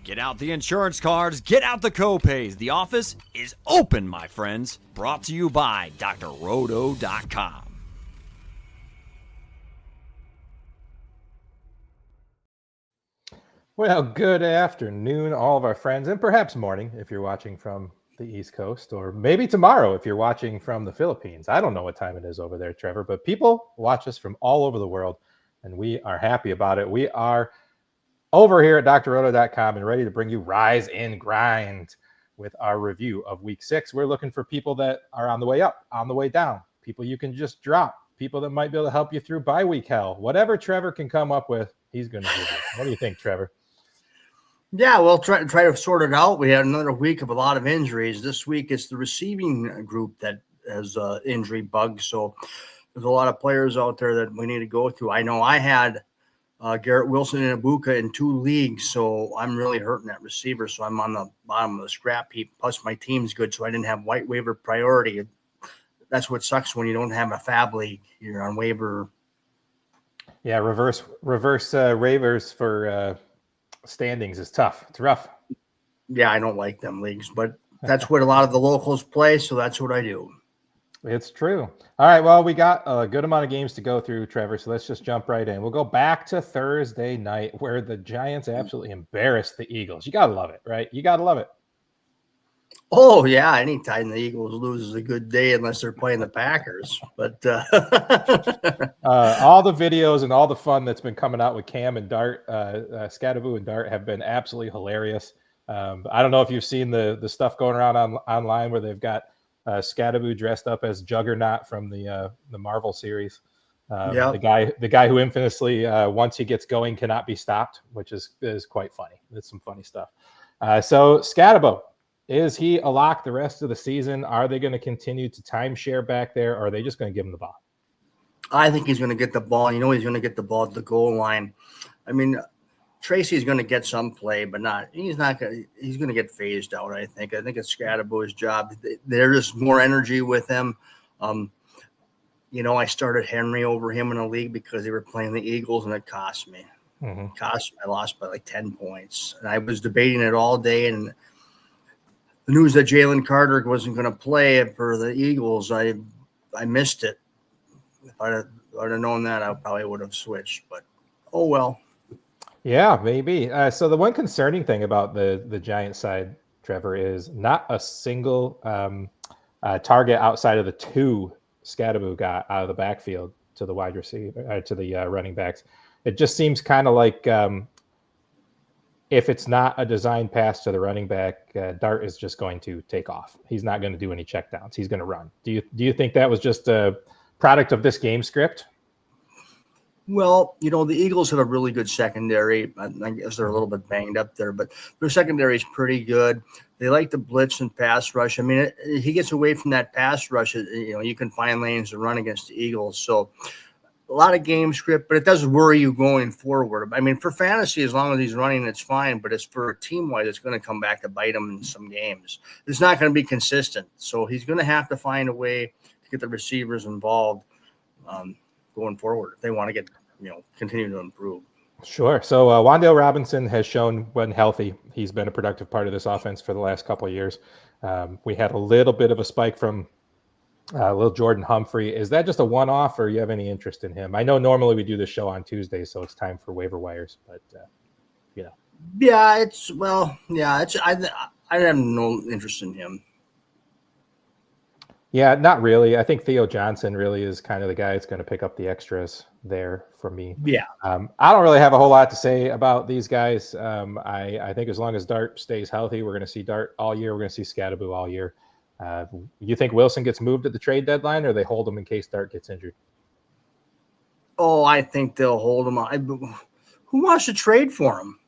Get out the insurance cards, get out the copays. The office is open, my friends. Brought to you by drroto.com. Well, good afternoon, all of our friends, and perhaps morning if you're watching from the East Coast, or maybe tomorrow if you're watching from the Philippines. I don't know what time it is over there, Trevor, but people watch us from all over the world, and we are happy about it. We are over here at drroto.com and ready to bring you Rise and Grind with our review of Week 6. We're looking for people that are on the way up, on the way down, people you can just drop, people that might be able to help you through bye-week hell. Whatever Trevor can come up with, he's going to give you. What do you think, Trevor? Yeah, we'll try to sort it out. We had another week of a lot of injuries. This week it's the receiving group that has injury bugs. So there's a lot of players out there that we need to go through. I know I had Garrett Wilson and Ibuka in 2 leagues, so I'm really hurting that receiver. So I'm on the bottom of the scrap heap. Plus my team's good, so I didn't have white waiver priority. That's what sucks when you don't have a fab league. You're on waiver. Yeah, reverse waivers for standings is tough. It's rough. Yeah, I don't like them leagues, but that's what a lot of the locals play, so that's what I do. It's true. All right, well, we got a good amount of games to go through, Trevor, so let's just jump right in. We'll go back to Thursday night where the Giants absolutely embarrassed the Eagles. You got to love it, right? You got to love it. Oh, yeah, anytime the Eagles lose is a good day unless they're playing the Packers. But all the videos and all the fun that's been coming out with Cam and Dart, Scadaboo and Dart have been absolutely hilarious. I don't know if you've seen the stuff going around online where they've got Scadaboo dressed up as Juggernaut from the Marvel series. The guy who infamously, once he gets going, cannot be stopped, which is quite funny. It's some funny stuff. So Scadaboo, is he a lock the rest of the season? Are they going to continue to timeshare back there, or are they just going to give him the ball? I think he's going to get the ball. You know he's going to get the ball at the goal line. I mean, Tracy's going to get some play, but he's going to get phased out, I think. I think it's Scadaboo's job. There's more energy with him. I started Henry over him in a league because they were playing the Eagles, and it cost me. I lost by like 10 points. And I was debating it all day, and the news that Jalen Carter wasn't going to play for the Eagles, I missed it. If I'd have known that, I probably would have switched. But, oh, well. Yeah, maybe. So the one concerning thing about the Giants side, Trevor, is not a single target outside of the 2 Scadaboo got out of the backfield to the wide receiver, to the running backs. It just seems kind of like if it's not a design pass to the running back, Dart is just going to take off. He's not going to do any checkdowns. He's going to run. Do you think that was just a product of this game script? Well, the Eagles have a really good secondary. I guess they're a little bit banged up there, but their secondary is pretty good. They like the blitz and pass rush. I mean, he gets away from that pass rush. You can find lanes to run against the Eagles. So a lot of game script, but it does worry you going forward. I mean, for fantasy, as long as he's running, it's fine. But it's for team-wise, it's going to come back to bite him in some games. It's not going to be consistent. So he's going to have to find a way to get the receivers involved going forward if they want to get, continue to improve. Sure. So Wan'Dale Robinson has shown when healthy, he's been a productive part of this offense for the last couple of years. We had a little bit of a spike from little Jordan Humphrey. Is that just a one-off, or you have any interest in him? I know normally we do this show on Tuesday, so it's time for waiver wires, but Yeah, I have no interest in him. Yeah, not really. I think Theo Johnson really is kind of the guy that's going to pick up the extras there for me. Yeah. I don't really have a whole lot to say about these guys. I think as long as Dart stays healthy, we're going to see Dart all year. We're going to see Scadaboo all year. You think Wilson gets moved at the trade deadline, or they hold him in case Dart gets injured? Oh, I think they'll hold him. Who wants to trade for him?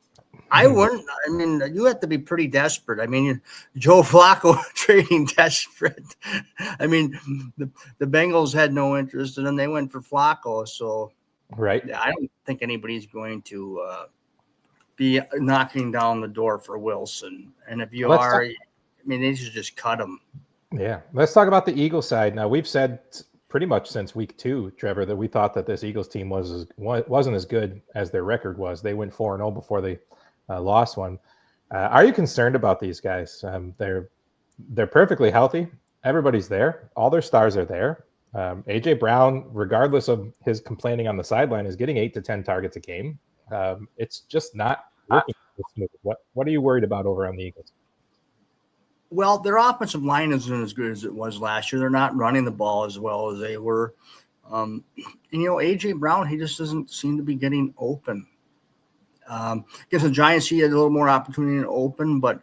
I wouldn't. I mean, you have to be pretty desperate. I mean, Joe Flacco trading desperate. I mean, the Bengals had no interest, and then they went for Flacco. So, right. I don't think anybody's going to be knocking down the door for Wilson. And if you they should just cut him. Yeah. Let's talk about the Eagles side. Now, we've said pretty much since week 2, Trevor, that we thought that this Eagles team wasn't as good as their record was. They went 4-0 before they lost one. Are you concerned about these guys? They're perfectly healthy. Everybody's there. All their stars are there. AJ Brown, regardless of his complaining on the sideline, is getting 8 to 10 targets a game. It's just not looking smooth. What are you worried about over on the Eagles? Well, their offensive line isn't as good as it was last year. They're not running the ball as well as they were. And, AJ Brown, he just doesn't seem to be getting open. Against the Giants, he had a little more opportunity to open, but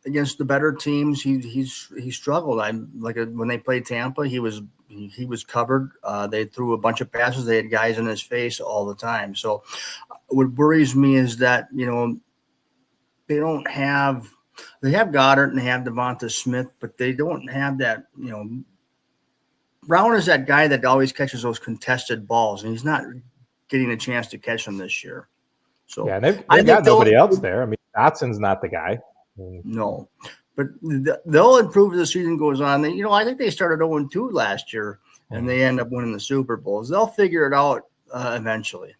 against the better teams, he struggled. When they played Tampa, he was covered. They threw a bunch of passes. They had guys in his face all the time. So what worries me is that they don't have. They have Goddard and they have Devonta Smith, but they don't have that. Brown is that guy that always catches those contested balls, and he's not getting a chance to catch them this year. So yeah, they've got nobody else there. I mean, Dotson's not the guy. No, but they'll improve as the season goes on. I think they started 0-2 last year, and they end up winning the Super Bowls. They'll figure it out eventually.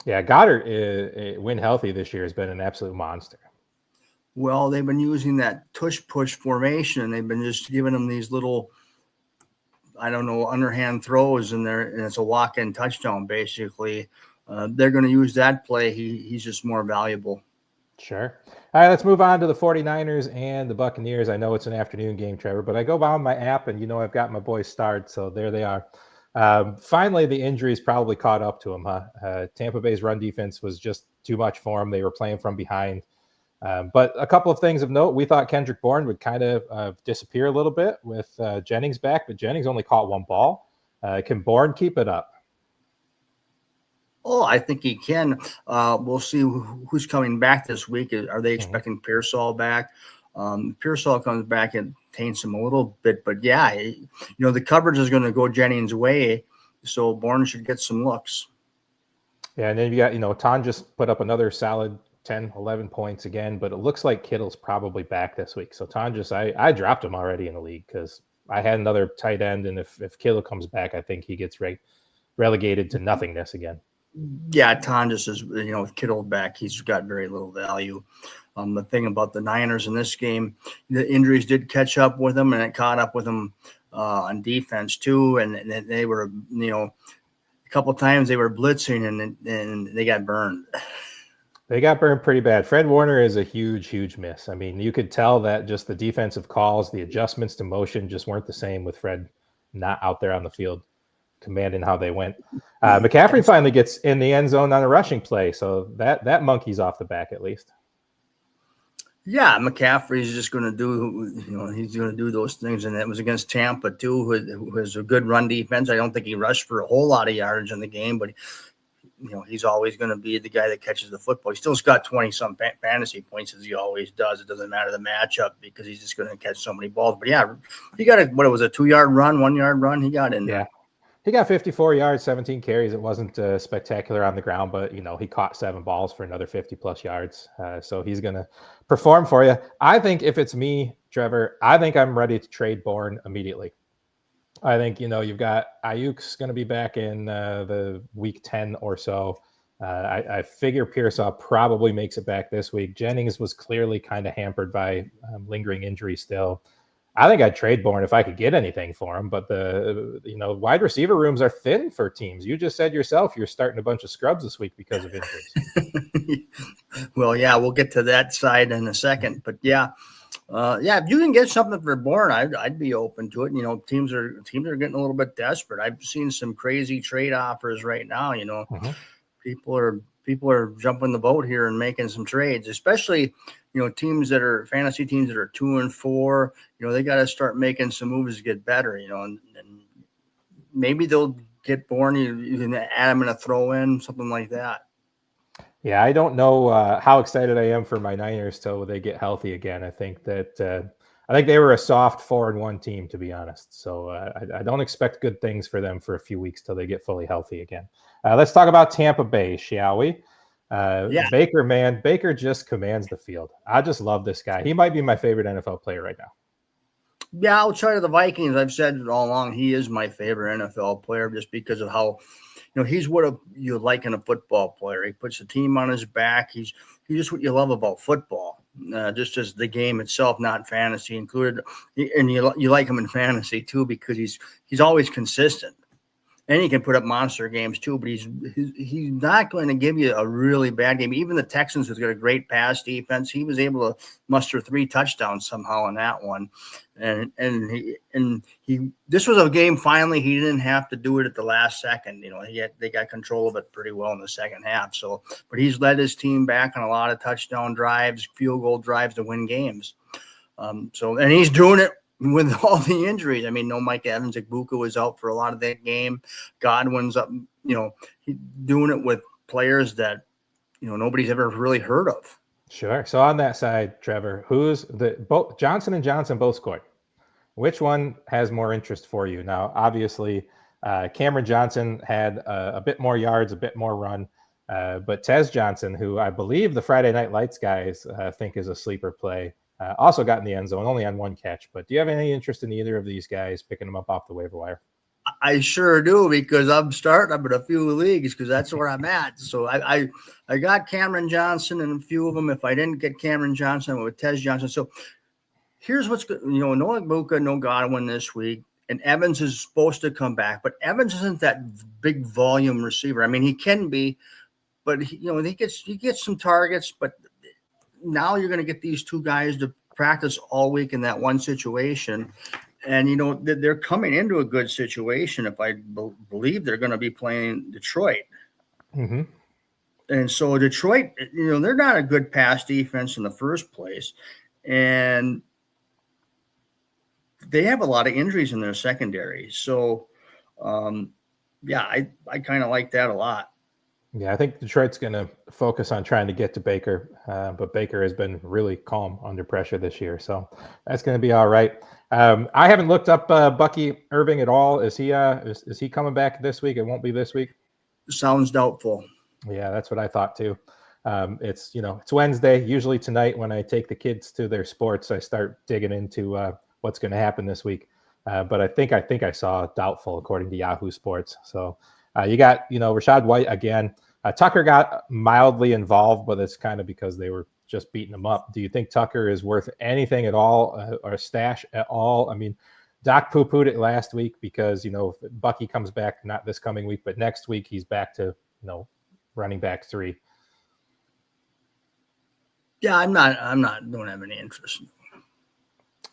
Yeah, Goddard, when healthy this year, has been an absolute monster. Well, they've been using that tush-push formation, and they've been just giving them these little, underhand throws, and it's a walk-in touchdown, basically. They're going to use that play. He's just more valuable. Sure. All right, let's move on to the 49ers and the Buccaneers. I know it's an afternoon game, Trevor, but I go on my app, and I've got my boys starred, so there they are. Finally, the injuries probably caught up to them, huh? Tampa Bay's run defense was just too much for them. They were playing from behind. But a couple of things of note, we thought Kendrick Bourne would kind of disappear a little bit with Jennings back, but Jennings only caught one ball. Can Bourne keep it up? Oh, I think he can. We'll see who's coming back this week. Are they expecting Pearsall back? Pearsall comes back and taints him a little bit, but yeah, the coverage is going to go Jennings' way, so Bourne should get some looks. Yeah, and then you got, Ton just put up another solid 10, 11 points again, but it looks like Kittle's probably back this week. So Ton I dropped him already in the league because I had another tight end, and if Kittle comes back, I think he gets relegated to nothingness again. Yeah, Ton just is, with Kittle back, he's got very little value. The thing about the Niners in this game, the injuries did catch up with them, and it caught up with them on defense too. And they were, a couple of times they were blitzing, and they got burned. They got burned pretty bad. Fred Warner is a huge, huge miss. I mean, you could tell that just the defensive calls, the adjustments to motion just weren't the same with Fred not out there on the field commanding how they went. McCaffrey finally gets in the end zone on a rushing play, so that monkey's off the back at least. Yeah, McCaffrey's just going to do, he's going to do those things, and it was against Tampa too, who has a good run defense. I don't think he rushed for a whole lot of yardage in the game, but he's always going to be the guy that catches the football. He still's got 20-some fantasy points, as he always does. It doesn't matter the matchup because he's just going to catch so many balls. But yeah, he got a 2-yard run, 1-yard run. He got in there. Yeah. He got 54 yards, 17 carries. It wasn't spectacular on the ground, but, he caught 7 balls for another 50-plus yards. So he's going to perform for you. I think if it's me, Trevor, I think I'm ready to trade Bourne immediately. I think, you've got Ayuk's going to be back in the week 10 or so. I figure Pearsall probably makes it back this week. Jennings was clearly kind of hampered by lingering injury still. I think I'd trade Bourne if I could get anything for him, but the wide receiver rooms are thin for teams. You just said yourself you're starting a bunch of scrubs this week because of injuries. Well, yeah, we'll get to that side in a second, but yeah, if you can get something for Bourne, I'd be open to it. Teams are getting a little bit desperate. I've seen some crazy trade offers right now. People are jumping the boat here and making some trades, especially teams that are fantasy teams that are 2-4. They got to start making some moves to get better. And maybe they'll get Bourne. You can add them in a throw in, something like that. Yeah, I don't know how excited I am for my Niners till they get healthy again. I think they were a soft 4-1 team, to be honest. So I don't expect good things for them for a few weeks till they get fully healthy again. Let's talk about Tampa Bay, shall we? Yeah. Baker just commands the field. I just love this guy. He might be my favorite NFL player right now. Yeah, outside of the Vikings, I've said it all along, he is my favorite NFL player just because of how he's what you like in a football player. He puts the team on his back. He's just what you love about football, just as the game itself, not fantasy included. And you like him in fantasy too because he's always consistent. And he can put up monster games too, but he's not going to give you a really bad game. Even the Texans, who's got a great pass defense, he was able to muster 3 touchdowns somehow in that one. And he this was a game finally he didn't have to do it at the last second. They got control of it pretty well in the second half. So, but he's led his team back on a lot of touchdown drives, field goal drives to win games. And he's doing it with all the injuries. I mean, no Mike Evans, Igbuka was out for a lot of that game. Godwin's up, he's doing it with players that, nobody's ever really heard of. Sure. So on that side, Trevor, both Johnson and Johnson both scored. Which one has more interest for you? Now, obviously, Cameron Johnson had a bit more yards, a bit more run, but Tez Johnson, who I believe the Friday Night Lights guys think is a sleeper play, also got in the end zone, only on 1 catch. But do you have any interest in either of these guys picking them up off the waiver wire? I sure do, because I'm starting up in a few leagues because that's where I'm at. So I got Cameron Johnson in a few of them. If I didn't get Cameron Johnson, I went with Tez Johnson. So here's what's good. No Igbuka, no Godwin this week. And Evans is supposed to come back. But Evans isn't that big volume receiver. I mean, he can be, but he gets some targets, but now you're going to get these 2 guys to practice all week in that one situation. And, they're coming into a good situation. If I believe they're going to be playing Detroit. Mm-hmm. And so Detroit, they're not a good pass defense in the first place. And they have a lot of injuries in their secondary. So, I kind of like that a lot. Yeah, I think Detroit's going to focus on trying to get to Baker, but Baker has been really calm under pressure this year, so that's going to be all right. I haven't looked up Bucky Irving at all. Is he coming back this week? It won't be this week. Sounds doubtful. Yeah, that's what I thought too. It's Wednesday. Usually tonight when I take the kids to their sports, I start digging into what's going to happen this week. But I think I saw doubtful according to Yahoo Sports. So. You got, Rachaad White again. Tucker got mildly involved, but it's kind of because they were just beating him up. Do you think Tucker is worth anything at all or a stash at all? I mean, Doc poo-pooed it last week because, Bucky comes back, not this coming week, but next week he's back to, running back 3. Yeah, don't have any interest.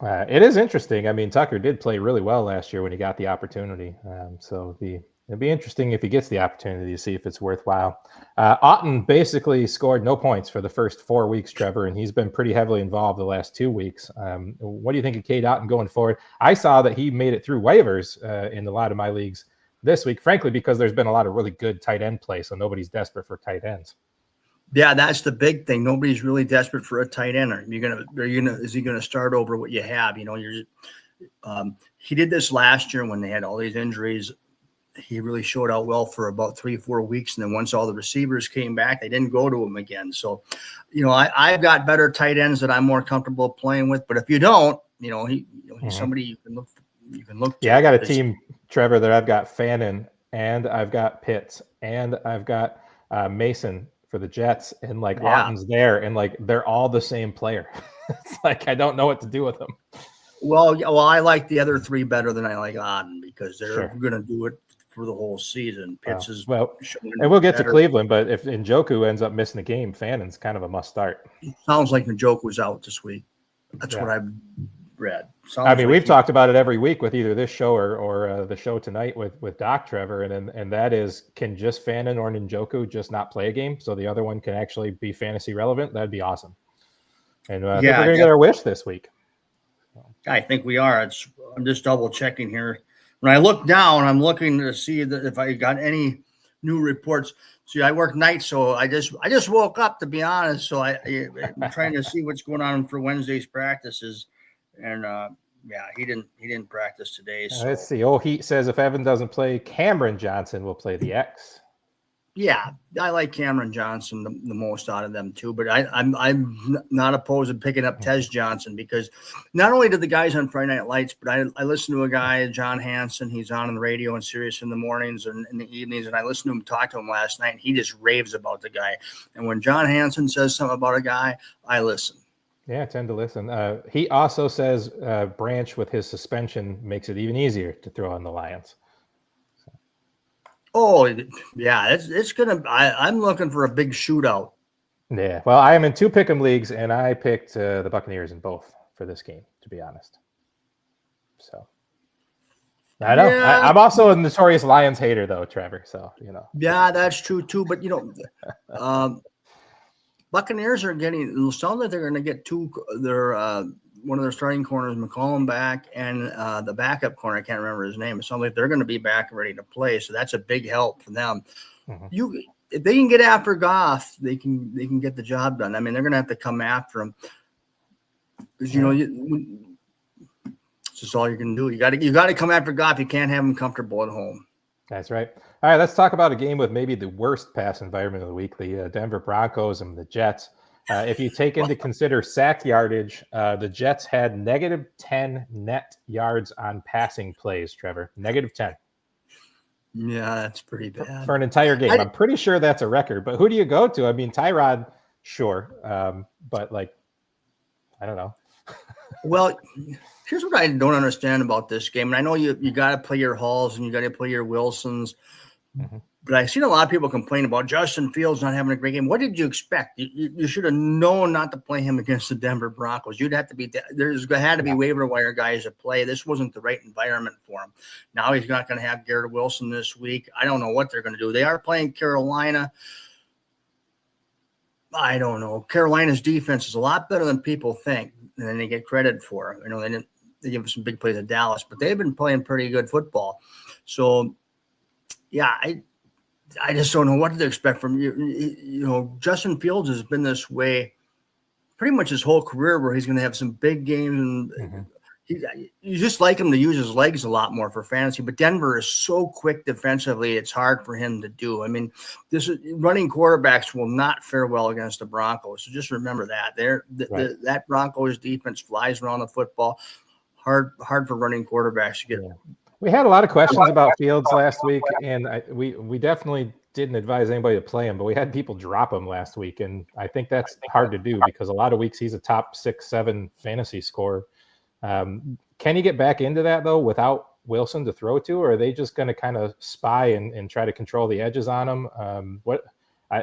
It is interesting. I mean, Tucker did play really well last year when he got the opportunity. So it'd be interesting if he gets the opportunity to see if it's worthwhile. Otten basically scored no points for the first 4 weeks, Trevor, and he's been pretty heavily involved the last 2 weeks. What do you think of Cade Otten going forward? I saw that he made it through waivers in a lot of my leagues this week, frankly, because there's been a lot of really good tight end play, so nobody's desperate for tight ends. Yeah, that's the big thing. Nobody's really desperate for a tight end. Is he gonna start over what you have? He did this last year when they had all these injuries. He really showed out well for about 3-4 weeks. And then once all the receivers came back, they didn't go to him again. So, I've got better tight ends that I'm more comfortable playing with. But if you don't, he's somebody you can look to. Yeah, I got a team, Trevor, that I've got Fannin and I've got Pitts and I've got Mason for the Jets and Otten's there. And they're all the same player. It's I don't know what to do with them. Well, I like the other 3 better than I like Otten because they're going to do it for the whole season. Pitts is and we'll get to Cleveland, but if Njoku ends up missing the game, Fannin's kind of a must start. Sounds like Njoku was out this week. That's what I've read. We've talked about it every week with either this show or the show tonight with Doc Trevor, and that is, can just Fannin or Njoku just not play a game so the other one can actually be fantasy relevant? That'd be awesome. And I think we're going to get our wish this week. I think we are. I'm just double checking here. When I look down, I'm looking to see if I got any new reports. See, I work nights, so I just woke up, to be honest. So I'm trying to see what's going on for Wednesday's practices, and he didn't practice today. So. Let's see. Heat says if Evan doesn't play, Cameron Johnson will play the X. Yeah, I like Cameron Johnson the most out of them too, but I'm not opposed to picking up Tez Johnson because not only do the guys on Friday Night Lights, but I listen to a guy, John Hansen. He's on the radio and Sirius in the mornings and in the evenings, and I listened to him talk to him last night. And he just raves about the guy, and when John Hansen says something about a guy, I listen. Yeah, I tend to listen. He also says Branch with his suspension makes it even easier to throw on the Lions. Oh, yeah, it's gonna. I'm looking for a big shootout. Yeah, well, I am in 2 pick'em leagues, and I picked the Buccaneers in both for this game, to be honest. So I know I'm also a notorious Lions hater, though, Trevor. So Yeah, that's true too. But Buccaneers are getting. It sounds like they're going to get one of their starting corners, McCollum, back, and the backup corner, I can't remember his name. It sounds like they're going to be back and ready to play. So that's a big help for them. Mm-hmm. If they can get after Goff, they can get the job done. I mean, they're going to have to come after him because it's just all you can do. You got to come after Goff. You can't have him comfortable at home. That's right. All right, let's talk about a game with maybe the worst pass environment of the week: the Denver Broncos and the Jets. If you take into consider sack yardage, the Jets had -10 net yards on passing plays, Trevor. -10. Yeah, that's pretty bad. For an entire game. I'm pretty sure that's a record, but who do you go to? I mean, Tyrod, sure. But, I don't know. Well, here's what I don't understand about this game. And I know you got to play your Halls and you got to play your Wilsons. Mm-hmm. But I've seen a lot of people complain about Justin Fields not having a great game. What did you expect? You should have known not to play him against the Denver Broncos. You'd have to be there's had to be waiver wire guys to play. This wasn't the right environment for him. Now he's not going to have Garrett Wilson this week. I don't know what they're going to do. They are playing Carolina. I don't know. Carolina's defense is a lot better than people think, and they get credit for. They give some big plays at Dallas, but they've been playing pretty good football. So, yeah, I just don't know what to expect from you. Justin Fields has been this way pretty much his whole career, where he's going to have some big games, and you just like him to use his legs a lot more for fantasy. But Denver is so quick defensively; it's hard for him to do. I mean, running quarterbacks will not fare well against the Broncos. So just remember that. That Broncos defense flies around the football. Hard for running quarterbacks to get. Yeah. We had a lot of questions about Fields last week, and we definitely didn't advise anybody to play him, but we had people drop him last week, and I think that's hard to do because a lot of weeks he's a top 6-7 fantasy scorer. Can he get back into that, though, without Wilson to throw to, or are they just going to kind of spy and try to control the edges on him?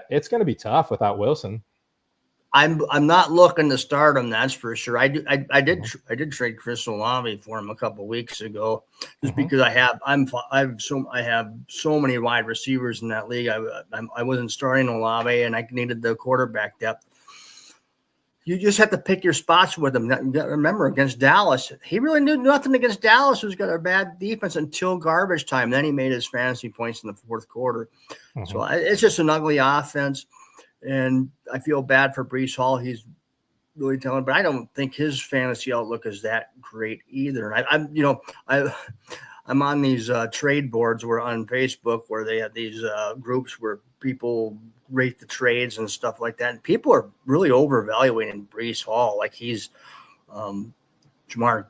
It's going to be tough without Wilson. I'm not looking to start him, that's for sure. I did trade Chris Olave for him a couple of weeks ago, just because I have so many wide receivers in that league. I wasn't starting Olave, and I needed the quarterback depth. You just have to pick your spots with him. You got to remember, against Dallas, he really knew nothing against Dallas, who's got a bad defense, until garbage time. Then he made his fantasy points in the fourth quarter. Mm-hmm. So it's just an ugly offense. And I feel bad for Breece Hall. He's really talented, but I don't think his fantasy outlook is that great either. And I'm on these trade boards on Facebook where they have these groups where people rate the trades and stuff like that. And people are really overvaluing Breece Hall, like he's Jahmyr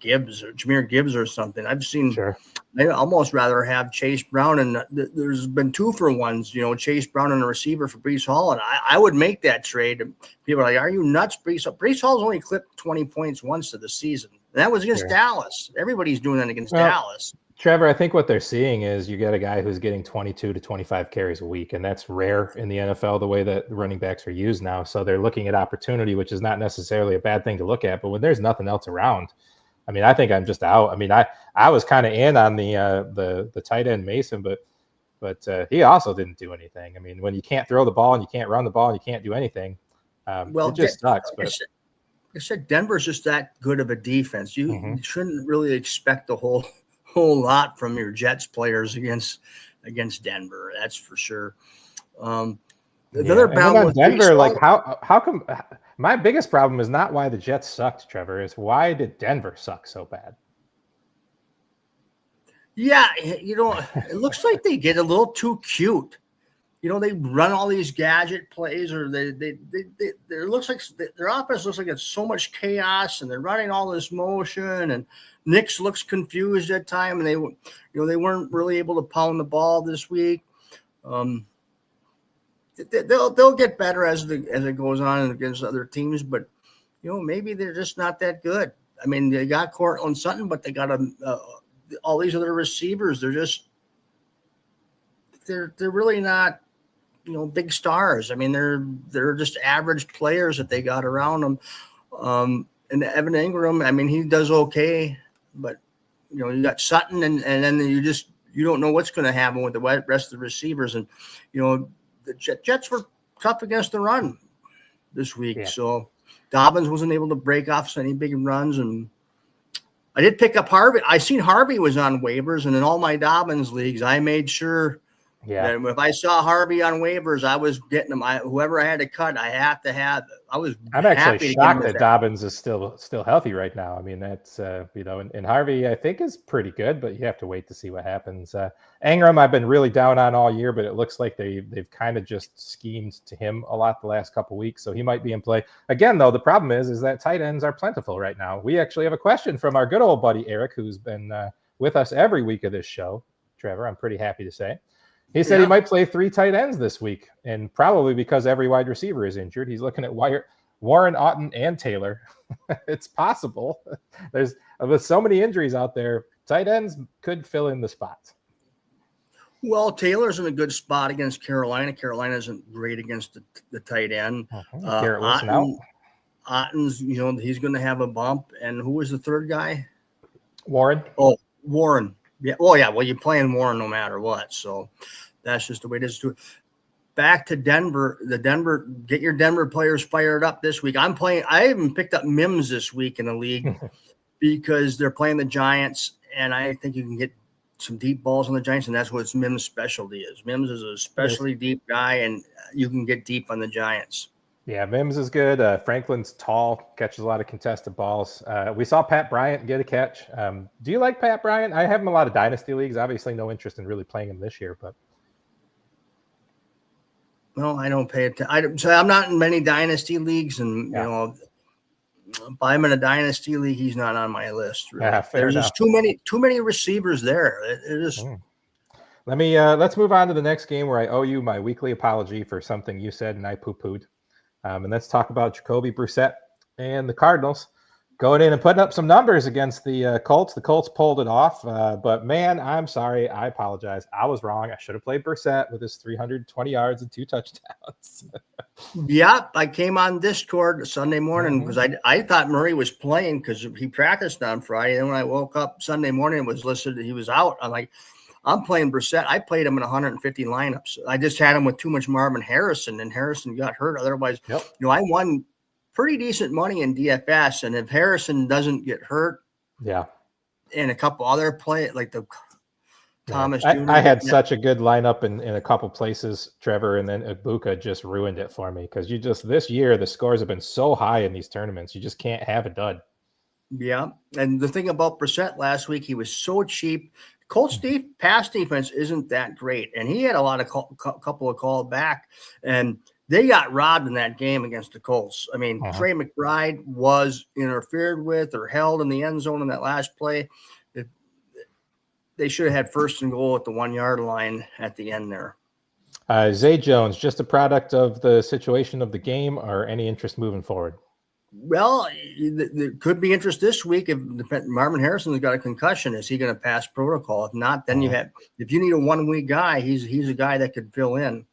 Gibbs or something. I've seen. Sure. I'd almost rather have Chase Brown, and there's been 2-for-1s, Chase Brown and a receiver for Breece Hall, and I would make that trade. People are like, "Are you nuts, Breece Hall?" Breece Hall's only clipped 20 points once of the season, and that was against Dallas. Everybody's doing that against Dallas. Trevor, I think what they're seeing is you get a guy who's getting 22 to 25 carries a week, and that's rare in the NFL, the way that running backs are used now. So they're looking at opportunity, which is not necessarily a bad thing to look at. But when there's nothing else around, I mean, I think I'm just out. I mean, I was kind of in on the tight end Mason, but he also didn't do anything. I mean, when you can't throw the ball and you can't run the ball and you can't do anything, it just sucks. But I said Denver's just that good of a defense. You shouldn't really expect a whole lot from your Jets players against Denver. That's for sure. The other problem with Denver, like how come? My biggest problem is not why the Jets sucked, Trevor. Is why did Denver suck so bad? Yeah, it looks like they get a little too cute. they run all these gadget plays, or it looks like their offense looks like it's so much chaos, and they're running all this motion, and Nix looks confused at time, and they weren't really able to pound the ball this week. They'll get better as it goes on against other teams, but maybe they're just not that good. I mean, they got Cortland Sutton, but they got all these other receivers. They're really not big stars. I mean, they're just average players that they got around them. And Evan Ingram, I mean, he does okay, but you got Sutton, and then you don't know what's going to happen with the rest of the receivers. And the Jets were tough against the run this week, so Dobbins wasn't able to break off any big runs. And I did pick up Harvey. I seen Harvey was on waivers, and in all my Dobbins leagues, I made sure. Yeah. And if I saw Harvey on waivers, I was getting him. Whoever I had to cut, I have to have. I'm actually shocked that Dobbins is still healthy right now. I mean, that's and Harvey I think is pretty good, but you have to wait to see what happens. Ingram I've been really down on all year, but it looks like they've kind of just schemed to him a lot the last couple weeks, so he might be in play again. Though the problem is that tight ends are plentiful right now. We actually have a question from our good old buddy Eric, who's been with us every week of this show. Trevor, I'm pretty happy to say. He said he might play 3 tight ends this week, and probably because every wide receiver is injured. He's looking at Warren, Otten, and Taylor. It's possible. With so many injuries out there, tight ends could fill in the spots. Well, Taylor's in a good spot against Carolina. Carolina isn't great against the tight end. Garrett Wilson out. Otten's, he's going to have a bump. And who was the third guy? Warren. Oh, Warren. Yeah. Well, yeah. Well, you're playing Warren no matter what. So that's just the way it is. Back to Denver. Get your Denver players fired up this week. I even picked up Mims this week in the league because they're playing the Giants, and I think you can get some deep balls on the Giants, and that's what Mims' specialty is. Mims is a especially deep guy, and you can get deep on the Giants. Yeah, Mims is good. Franklin's tall, catches a lot of contested balls. We saw Pat Bryant get a catch. Do you like Pat Bryant? I have him in a lot of dynasty leagues. Obviously, no interest in really playing him this year, but. No, I don't pay attention. So I'm not in many dynasty leagues, and if I'm in a dynasty league, he's not on my list. Really. Yeah, There's just too many receivers there. Let's move on to the next game where I owe you my weekly apology for something you said and I poo-pooed. And let's talk about Jacoby Brissett and the Cardinals going in and putting up some numbers against the Colts. The Colts pulled it off, but man, I'm sorry. I apologize. I was wrong. I should have played Brissett with his 320 yards and 2 touchdowns. Yeah, I came on Discord Sunday morning because I thought Murray was playing because he practiced on Friday. And when I woke up Sunday morning, it was listed that he was out. I'm like, I'm playing Brissett. I played him in 150 lineups. I just had him with too much Marvin Harrison, and Harrison got hurt. Otherwise, I won pretty decent money in DFS, and if Harrison doesn't get hurt, and a couple other play like the Thomas Jr. I had such a good lineup in a couple places, Trevor, and then Ibuka just ruined it for me because this year the scores have been so high in these tournaments, you just can't have a dud. Yeah, and the thing about Brissett last week, he was so cheap. Colts pass defense isn't that great, and he had a lot of couple of called back, and they got robbed in that game against the Colts. I mean, Trey McBride was interfered with or held in the end zone in that last play. They should have had 1st and goal at the 1-yard line at the end there. Zay Jones, just a product of the situation of the game, or any interest moving forward? Well, there could be interest this week if Marvin Harrison's got a concussion. Is he going to pass protocol? If not, then if you need a 1-week guy, he's a guy that could fill in.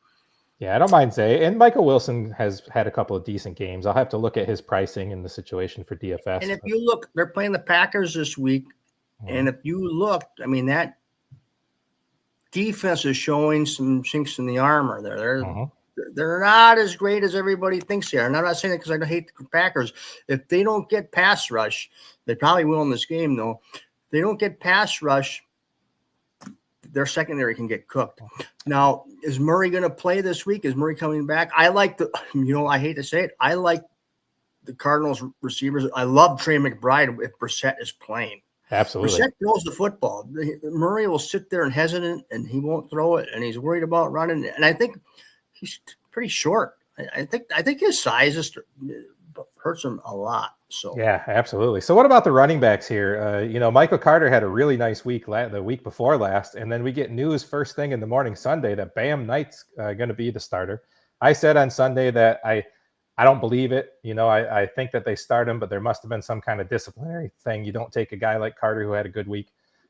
Yeah, I don't mind Zay. And Michael Wilson has had a couple of decent games. I'll have to look at his pricing and the situation for DFS. And if you look, they're playing the Packers this week. And if you look, I mean, that defense is showing some chinks in the armor there. They're not as great as everybody thinks they are. And I'm not saying it because I hate the Packers. If they don't get pass rush, they probably will in this game, though. If they don't get pass rush, their secondary can get cooked. Now, is Murray going to play this week? Is Murray coming back? I like I hate to say it, I like the Cardinals receivers. I love Trey McBride if Brissett is playing. Absolutely. Brissett throws the football. Murray will sit there and hesitant, and he won't throw it, and he's worried about running. And I think he's pretty short. I think his size hurts him a lot. So yeah, absolutely. So what about the running backs here? Michael Carter had a really nice week the week before last, and then we get news first thing in the morning Sunday that Bam Knight's going to be the starter. I said on Sunday that I don't believe it. I think that they start him, but there must have been some kind of disciplinary thing. You don't take a guy like Carter who had a good week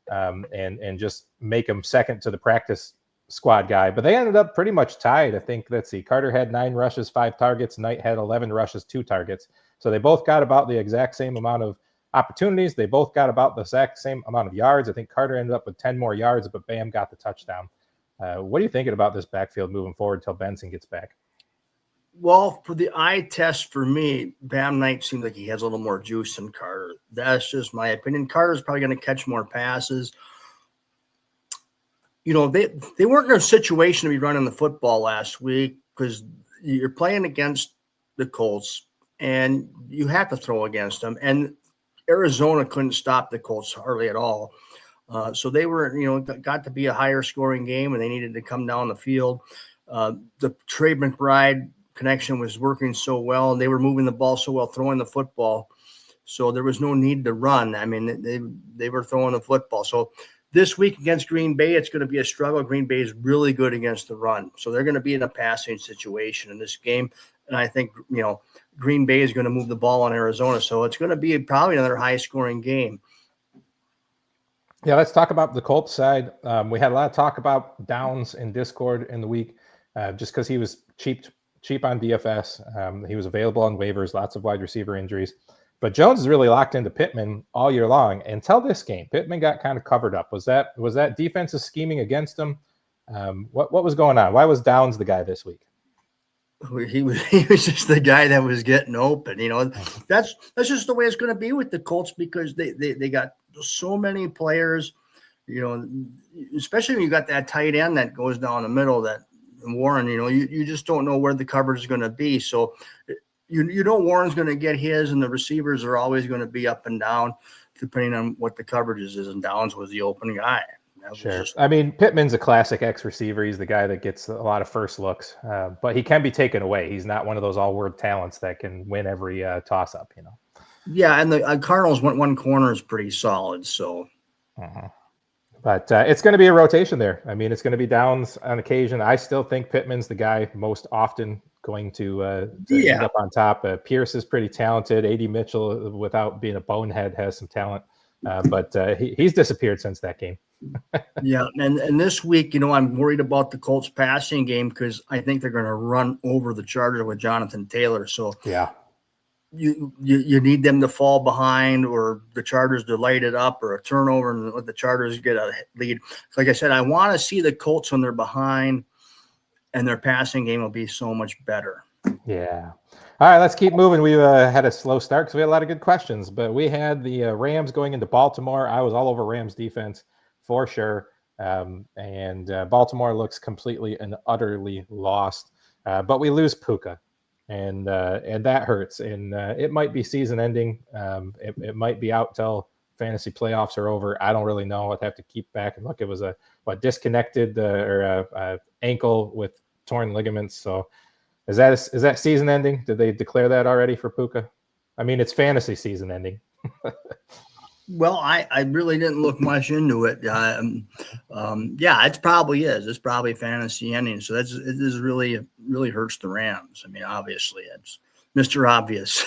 and just make him second to the practice squad guy. But they ended up pretty much tied. I think, let's see, Carter had 9 rushes, 5 targets. Knight had 11 rushes, 2 targets. So they both got about the exact same amount of opportunities. They both got about the exact same amount of yards. I think Carter ended up with 10 more yards, but Bam got the touchdown. What are you thinking about this backfield moving forward until Benson gets back? Well, for the eye test for me, Bam Knight seems like he has a little more juice than Carter. That's just my opinion. Carter's probably going to catch more passes. They weren't in a situation to be running the football last week because you're playing against the Colts and you have to throw against them. And Arizona couldn't stop the Colts hardly at all. So they were, got to be a higher scoring game and they needed to come down the field. The Trey McBride connection was working so well, and they were moving the ball so well, throwing the football. So there was no need to run. I mean, they were throwing the football. So this week against Green Bay, it's going to be a struggle. Green Bay is really good against the run. So they're going to be in a passing situation in this game. And I think, Green Bay is going to move the ball on Arizona. So it's going to be probably another high scoring game. Yeah, let's talk about the Colts side. We had a lot of talk about Downs in Discord in the week just because he was cheap on DFS. He was available on waivers, lots of wide receiver injuries. But Jones is really locked into Pittman all year long until this game. Pittman got kind of covered up. Was that defensive scheming against him? What was going on? Why was Downs the guy this week? He was just the guy that was getting open. That's just the way it's going to be with the Colts because they got so many players. Especially when you got that tight end that goes down the middle, that Warren. You just don't know where the coverage is going to be. So Warren's going to get his, and the receivers are always going to be up and down depending on what the coverage is. And Downs was the open guy. Sure. I mean, Pittman's a classic X receiver. He's the guy that gets a lot of first looks, but he can be taken away. He's not one of those all-world talents that can win every toss-up, Yeah, and the Cardinals one corner is pretty solid, so. But it's going to be a rotation there. I mean, it's going to be Downs on occasion. I still think Pittman's the guy most often going to end up on top. Pierce is pretty talented. A.D. Mitchell, without being a bonehead, has some talent, but he's disappeared since that game. Yeah, and this week, I'm worried about the Colts passing game because I think they're going to run over the Chargers with Jonathan Taylor. So yeah, you need them to fall behind or the Chargers to light it up or a turnover and let the Chargers get a lead. Like I said, I want to see the Colts when they're behind, and their passing game will be so much better. Yeah. All right, let's keep moving. We had a slow start because we had a lot of good questions, but we had the Rams going into Baltimore. I was all over Rams defense for sure. And Baltimore looks completely and utterly lost. But we lose Puka, and that hurts. And it might be season ending. It might be out till fantasy playoffs are over. I don't really know. I'd have to keep back and look. It was a disconnected or ankle with torn ligaments. So is that season ending? Did they declare that already for Puka? I mean, it's fantasy season ending. Well, I really didn't look much into it. Yeah, it probably is. It's probably fantasy ending. So it is really hurts the Rams. I mean, obviously, it's Mr. Obvious.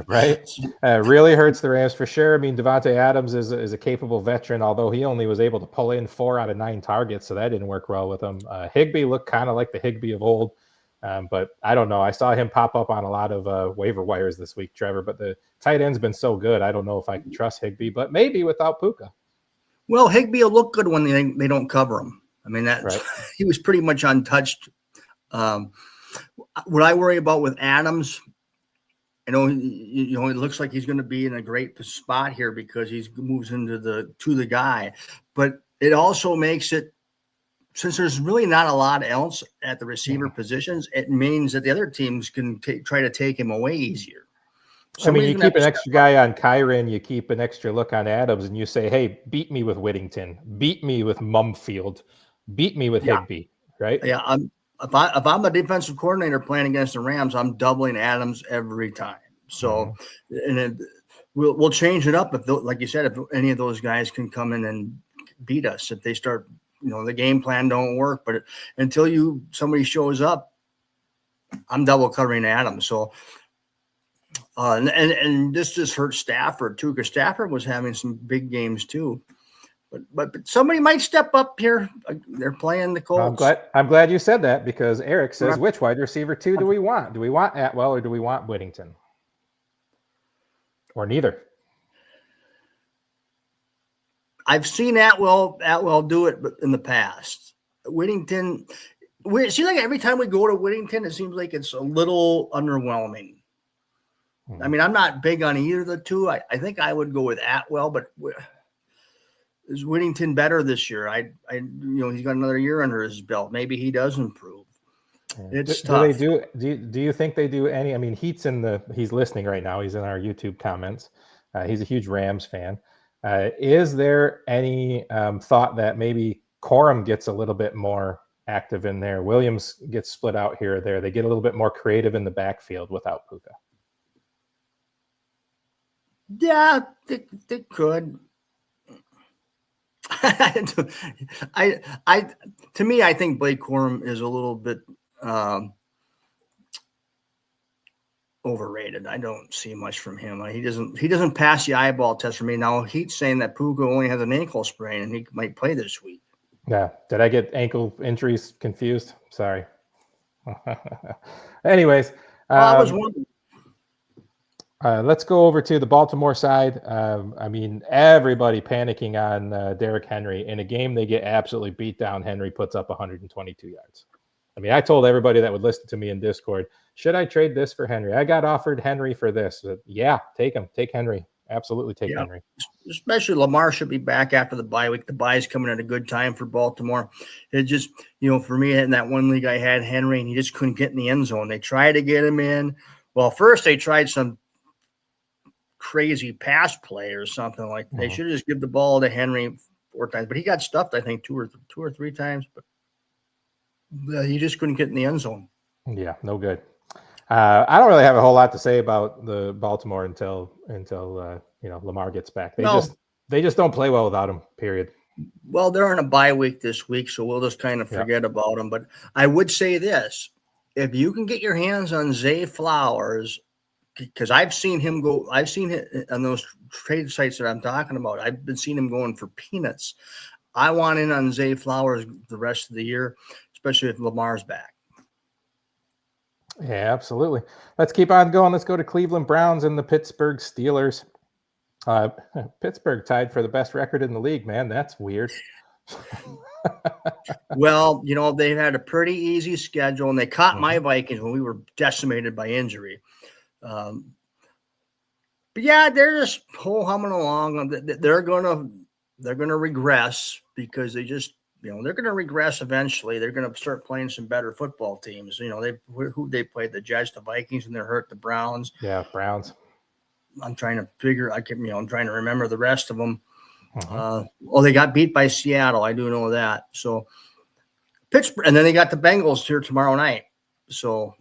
Right? Really hurts the Rams for sure. I mean, Devontae Adams is a capable veteran, although he only was able to pull in 4 out of 9 targets, so that didn't work well with him. Higbee looked kind of like the Higbee of old. But I don't know. I saw him pop up on a lot of waiver wires this week, Trevor. But the tight end's been so good. I don't know if I can trust Higbee, but maybe without Puka. Well, Higbee will look good when they don't cover him. I mean, right. He was pretty much untouched. What I worry about with Adams, it looks like he's going to be in a great spot here because he moves into to the guy. But it also makes it, since there's really not a lot else at the receiver positions, it means that the other teams can try to take him away easier. I mean, you gonna have keep an to extra guy on Kyron, you keep an extra look on Adams, and you say, hey, beat me with Whittington, beat me with Mumfield, beat me with yeah, Higbee, right? yeah. If I'm a defensive coordinator playing against the Rams, I'm doubling Adams every time. So, and we'll change it up if, like you said, if any of those guys can come in and beat us, if they start, the game plan don't work, but until somebody shows up, I'm double covering Adams. So, and this just hurt Stafford too, because Stafford was having some big games too. But somebody might step up here. They're playing the Colts. I'm glad you said that, because Eric says, which wide receiver 2 do we want? Do we want Atwell or do we want Whittington? Or neither? I've seen Atwell do it in the past. Whittington, it seems like every time we go to Whittington, it seems like it's a little underwhelming. I mean, I'm not big on either of the two. I think I would go with Atwell, but is Whittington better this year? He's got another year under his belt. Maybe he does improve. It's tough. Do you think they do any? I mean, he's listening right now. He's in our YouTube comments. He's a huge Rams fan. Is there any thought that maybe Corum gets a little bit more active in there? Williams gets split out here or there. They get a little bit more creative in the backfield without Puka. Yeah, they could. To me, I think Blake Corum is a little bit overrated. I don't see much from him. He doesn't pass the eyeball test for me. Now he's saying that Puka only has an ankle sprain and he might play this week. Yeah. Did I get ankle injuries confused? Sorry. Anyways, I was wondering. Let's go over to the Baltimore side. I mean, everybody panicking on Derrick Henry. In a game they get absolutely beat down, Henry puts up 122 yards. I mean, I told everybody that would listen to me in Discord, should I trade this for Henry? I got offered Henry for this. Yeah, take him. Take Henry. Absolutely take Henry. Especially Lamar should be back after the bye week. The bye is coming at a good time for Baltimore. It just, for me, in that one league I had Henry, and he just couldn't get in the end zone. They tried to get him in. Well, first they tried some crazy pass play or something like that. They should have just give the ball to Henry 4 times, but he got stuffed, I think, two or three times, but he just couldn't get in the end zone. Yeah, no good. I don't really have a whole lot to say about the Baltimore until Lamar gets back. They just don't play well without him, period. Well, they're on a bye week this week, so we'll just kind of forget about them. But I would say this: if you can get your hands on Zay Flowers, because I've seen it on those trade sites that I'm talking about. I've been seeing him going for peanuts. I want in on Zay Flowers the rest of the year, especially if Lamar's back. Yeah, absolutely. Let's keep on going. Let's go to Cleveland Browns and the Pittsburgh Steelers. Pittsburgh tied for the best record in the league, man. That's weird. Well, they've had a pretty easy schedule, and they caught my Vikings when we were decimated by injury. But yeah, they're just humming along. They're gonna regress because they just they're gonna regress eventually. They're gonna start playing some better football teams. They played the Jets, the Vikings, and they hurt the Browns. Yeah, Browns. I'm trying to I'm trying to remember the rest of them. They got beat by Seattle. I do know that. So Pittsburgh, and then they got the Bengals here tomorrow night. So.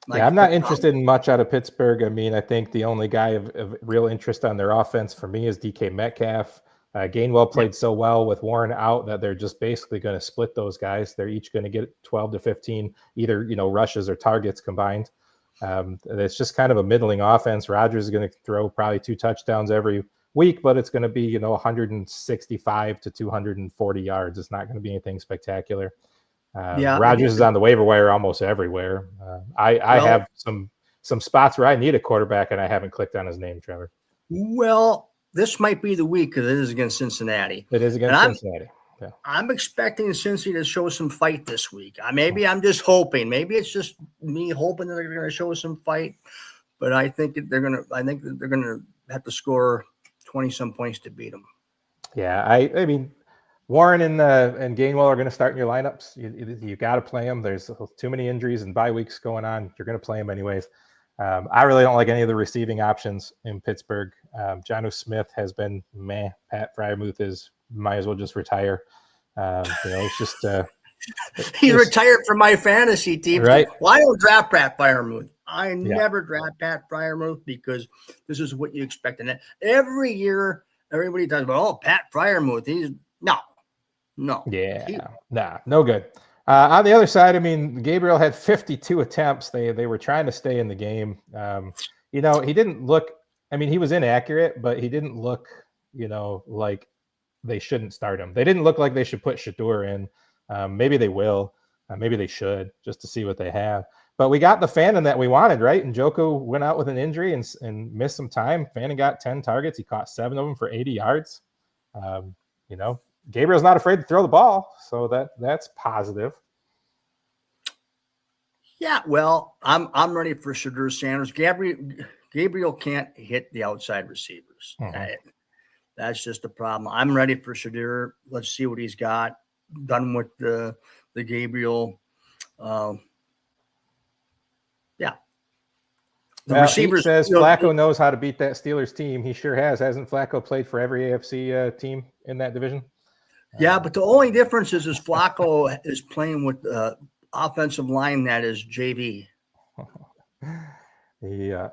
I'm not interested in much out of Pittsburgh. I mean, I think the only guy of real interest on their offense for me is DK Metcalf. Gainwell played so well with Warren out that they're just basically going to split those guys. They're each going to get 12 to 15, either rushes or targets combined. It's just kind of a middling offense. Rodgers is going to throw probably 2 touchdowns every week, but it's going to be 165 to 240 yards. It's not going to be anything spectacular. Rodgers is on the waiver wire almost everywhere. I have some spots where I need a quarterback, and I haven't clicked on his name, Trevor. Well, this might be the week because it is against Cincinnati. It is against Cincinnati. Yeah. I'm expecting Cincy to show some fight this week. Maybe I'm just hoping. Maybe it's just me hoping that they're going to show some fight. But I think they're going to have to score 20-some points to beat them. Yeah, I mean, Warren and Gainwell are going to start in your lineups. You got to play them. There's too many injuries and bye weeks going on. You're going to play them anyways. I really don't like any of the receiving options in Pittsburgh. Jonnu Smith has been meh. Pat Fryermuth might as well just retire. It's just He's retired from my fantasy team. Right. Well, I don't draft Pat Fryermuth. I never draft Pat Fryermuth because this is what you expect. And every year, everybody talks about, Pat Fryermuth. He's no. Yeah, no good. On the other side, I mean, Gabriel had 52 attempts. They were trying to stay in the game. He didn't look. I mean, he was inaccurate, but he didn't look, like they shouldn't start him. They didn't look like they should put Shador in. Maybe they will. Maybe they should, just to see what they have. But we got the Fannin that we wanted, right? And Njoku went out with an injury and missed some time. Fannin got 10 targets. He caught 7 of them for 80 yards. Gabriel's not afraid to throw the ball, so that's positive. Yeah, well, I'm ready for Shedeur Sanders. Gabriel can't hit the outside receivers. Mm-hmm. That's just a problem. I'm ready for Shedeur. Let's see what he's got. Done with the Gabriel. The receivers. He says Flacco knows how to beat that Steelers team. He sure has. Hasn't Flacco played for every AFC team in that division? Yeah, but the only difference is Flacco is playing with offensive line that is JV. Yeah,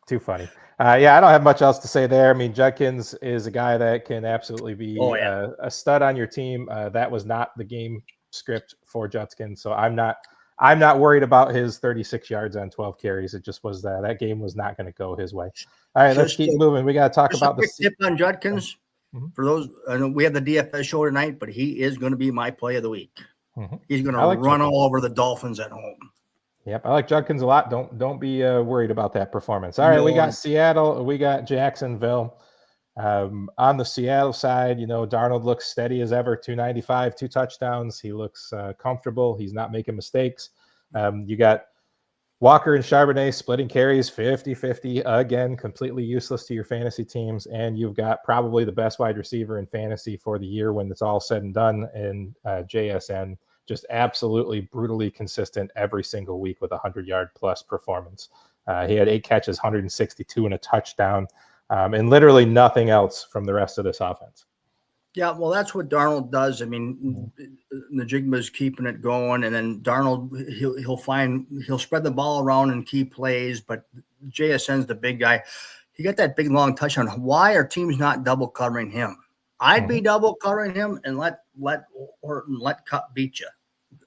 too funny. I don't have much else to say there. I mean, Judkins is a guy that can absolutely be a stud on your team. That was not the game script for Judkins, so I'm not worried about his 36 yards on 12 carries. It just was that game was not going to go his way. All right, let's keep moving. We got to talk about the tip on Judkins. Mm-hmm. For those, I know we have the DFS show tonight, but he is going to be my play of the week. Mm-hmm. He's going to run all over the Dolphins at home. Yep, I like Judkins a lot. Don't be worried about that performance. All right, we got Seattle, we got Jacksonville. On the Seattle side, Darnold looks steady as ever, 295, 2 touchdowns. He looks comfortable. He's not making mistakes. You got Walker and Charbonnet splitting carries 50-50, again, completely useless to your fantasy teams. And you've got probably the best wide receiver in fantasy for the year when it's all said and done in JSN. Just absolutely brutally consistent every single week with 100-yard plus performance. He had 8 catches, 162 and a touchdown, and literally nothing else from the rest of this offense. Yeah, well, that's what Darnold does. I mean, Najigma's keeping it going, and then Darnold, he'll spread the ball around in key plays, but JSN's the big guy. He got that big, long touchdown. Why are teams not double covering him? I'd be double covering him and let Cup beat you.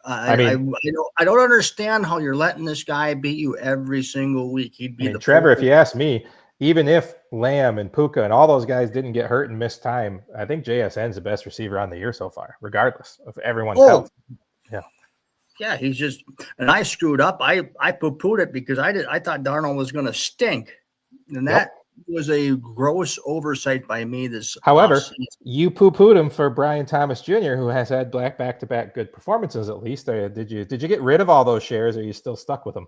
I don't understand how you're letting this guy beat you every single week. He'd be Trevor, if you ask me, even if Lamb and Puka and all those guys didn't get hurt and miss time, I think JSN's the best receiver on the year so far, regardless of everyone's health. Yeah, he's just – and I screwed up. I poo-pooed it because I thought Darnold was going to stink. And that was a gross oversight by me this However, you poo-pooed him for Brian Thomas Jr., who has had back-to-back good performances at least. Did you get rid of all those shares, or are you still stuck with them?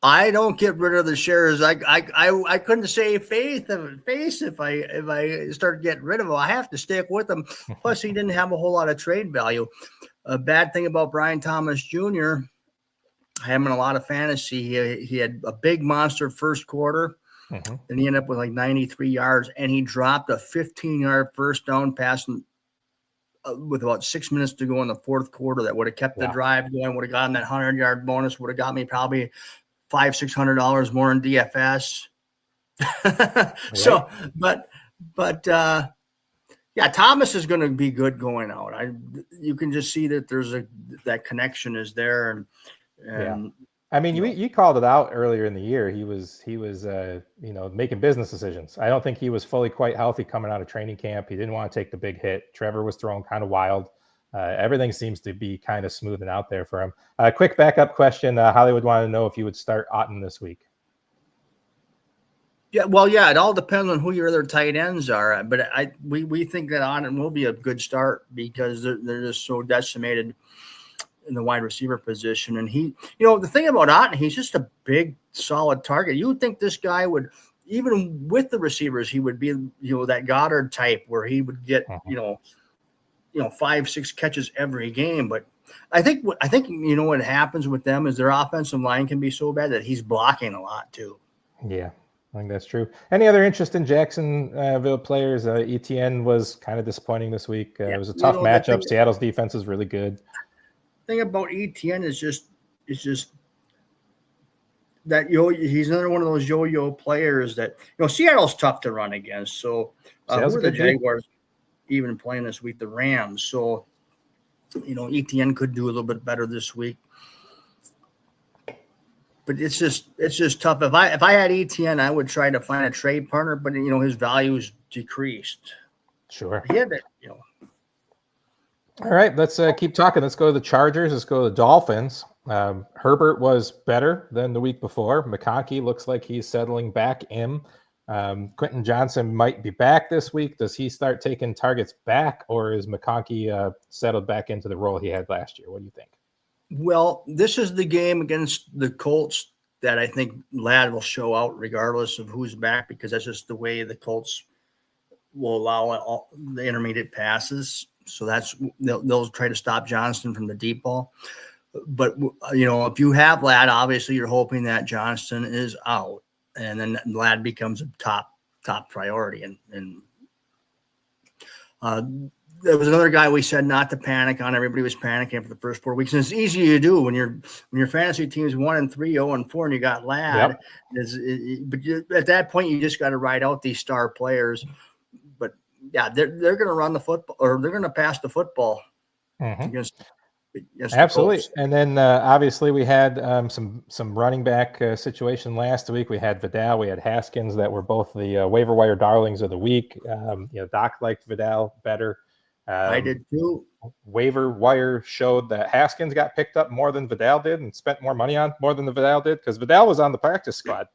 I don't get rid of the shares. I couldn't save face if I start getting rid of them. I have to stick with them. Plus, he didn't have a whole lot of trade value. A bad thing about Brian Thomas Jr., having a lot of fantasy, he had a big monster first quarter, and he ended up with like 93 yards, and he dropped a 15-yard first down pass with about 6 minutes to go in the fourth quarter. That would have kept the drive going, would have gotten that 100-yard bonus, would have got me probably $500-600 more in DFS. So, but Thomas is going to be good going out. You can just see that that connection is there, and I mean, you called it out earlier in the year. He was making business decisions. I don't think he was fully quite healthy coming out of training camp. He didn't want to take the big hit. Trevor was throwing kind of wild. Everything seems to be kind of smoothing out there for him. Quick backup question. Hollywood wanted to know if you would start Otten this week. Yeah, well, it all depends on who your other tight ends are. But we think that Otten will be a good start because they're just so decimated in the wide receiver position. And the thing about Otten, he's just a big, solid target. You would think this guy would, even with the receivers, he would be, that Goddard type where he would get, 5-6 catches every game. But I think you know what happens with them is their offensive line can be so bad that he's blocking a lot too. Yeah, I think that's true. Any other interest in Jacksonville players? ETN was kind of disappointing this week. It was a tough matchup. Seattle's defense is really good. The thing about ETN is just that he's another one of those yo-yo players that Seattle's tough to run against. So who are the Jaguars even playing this week? The Rams. So ETN could do a little bit better this week. But it's just tough. If I had ETN, I would try to find a trade partner, but his value's decreased. Sure. He had that, All right, let's keep talking. Let's go to the Chargers. Let's go to the Dolphins. Herbert was better than the week before. McConkey looks like he's settling back in. Quentin Johnson might be back this week. Does he start taking targets back, or is McConkey settled back into the role he had last year? What do you think? Well, this is the game against the Colts that I think Ladd will show out regardless of who's back, because that's just the way the Colts will allow all the intermediate passes. So they'll try to stop Johnston from the deep ball. But, if you have Ladd, obviously you're hoping that Johnston is out, and then Ladd becomes a top priority. And there was another guy we said not to panic on. Everybody was panicking for the first 4 weeks. And it's easy to do when your fantasy team is 1-3, 0-4, and you got Ladd. Yep. But at that point, you just got to ride out these star players. But yeah, they're going to run the football, or they're going to pass the football against absolutely. The and then obviously we had some running back situation last week. We had Vidal, we had Haskins that were both the waiver wire darlings of the week. Doc liked Vidal better. I did too. Waiver wire showed that Haskins got picked up more than Vidal did and spent more money on more than the Vidal did, because Vidal was on the practice squad.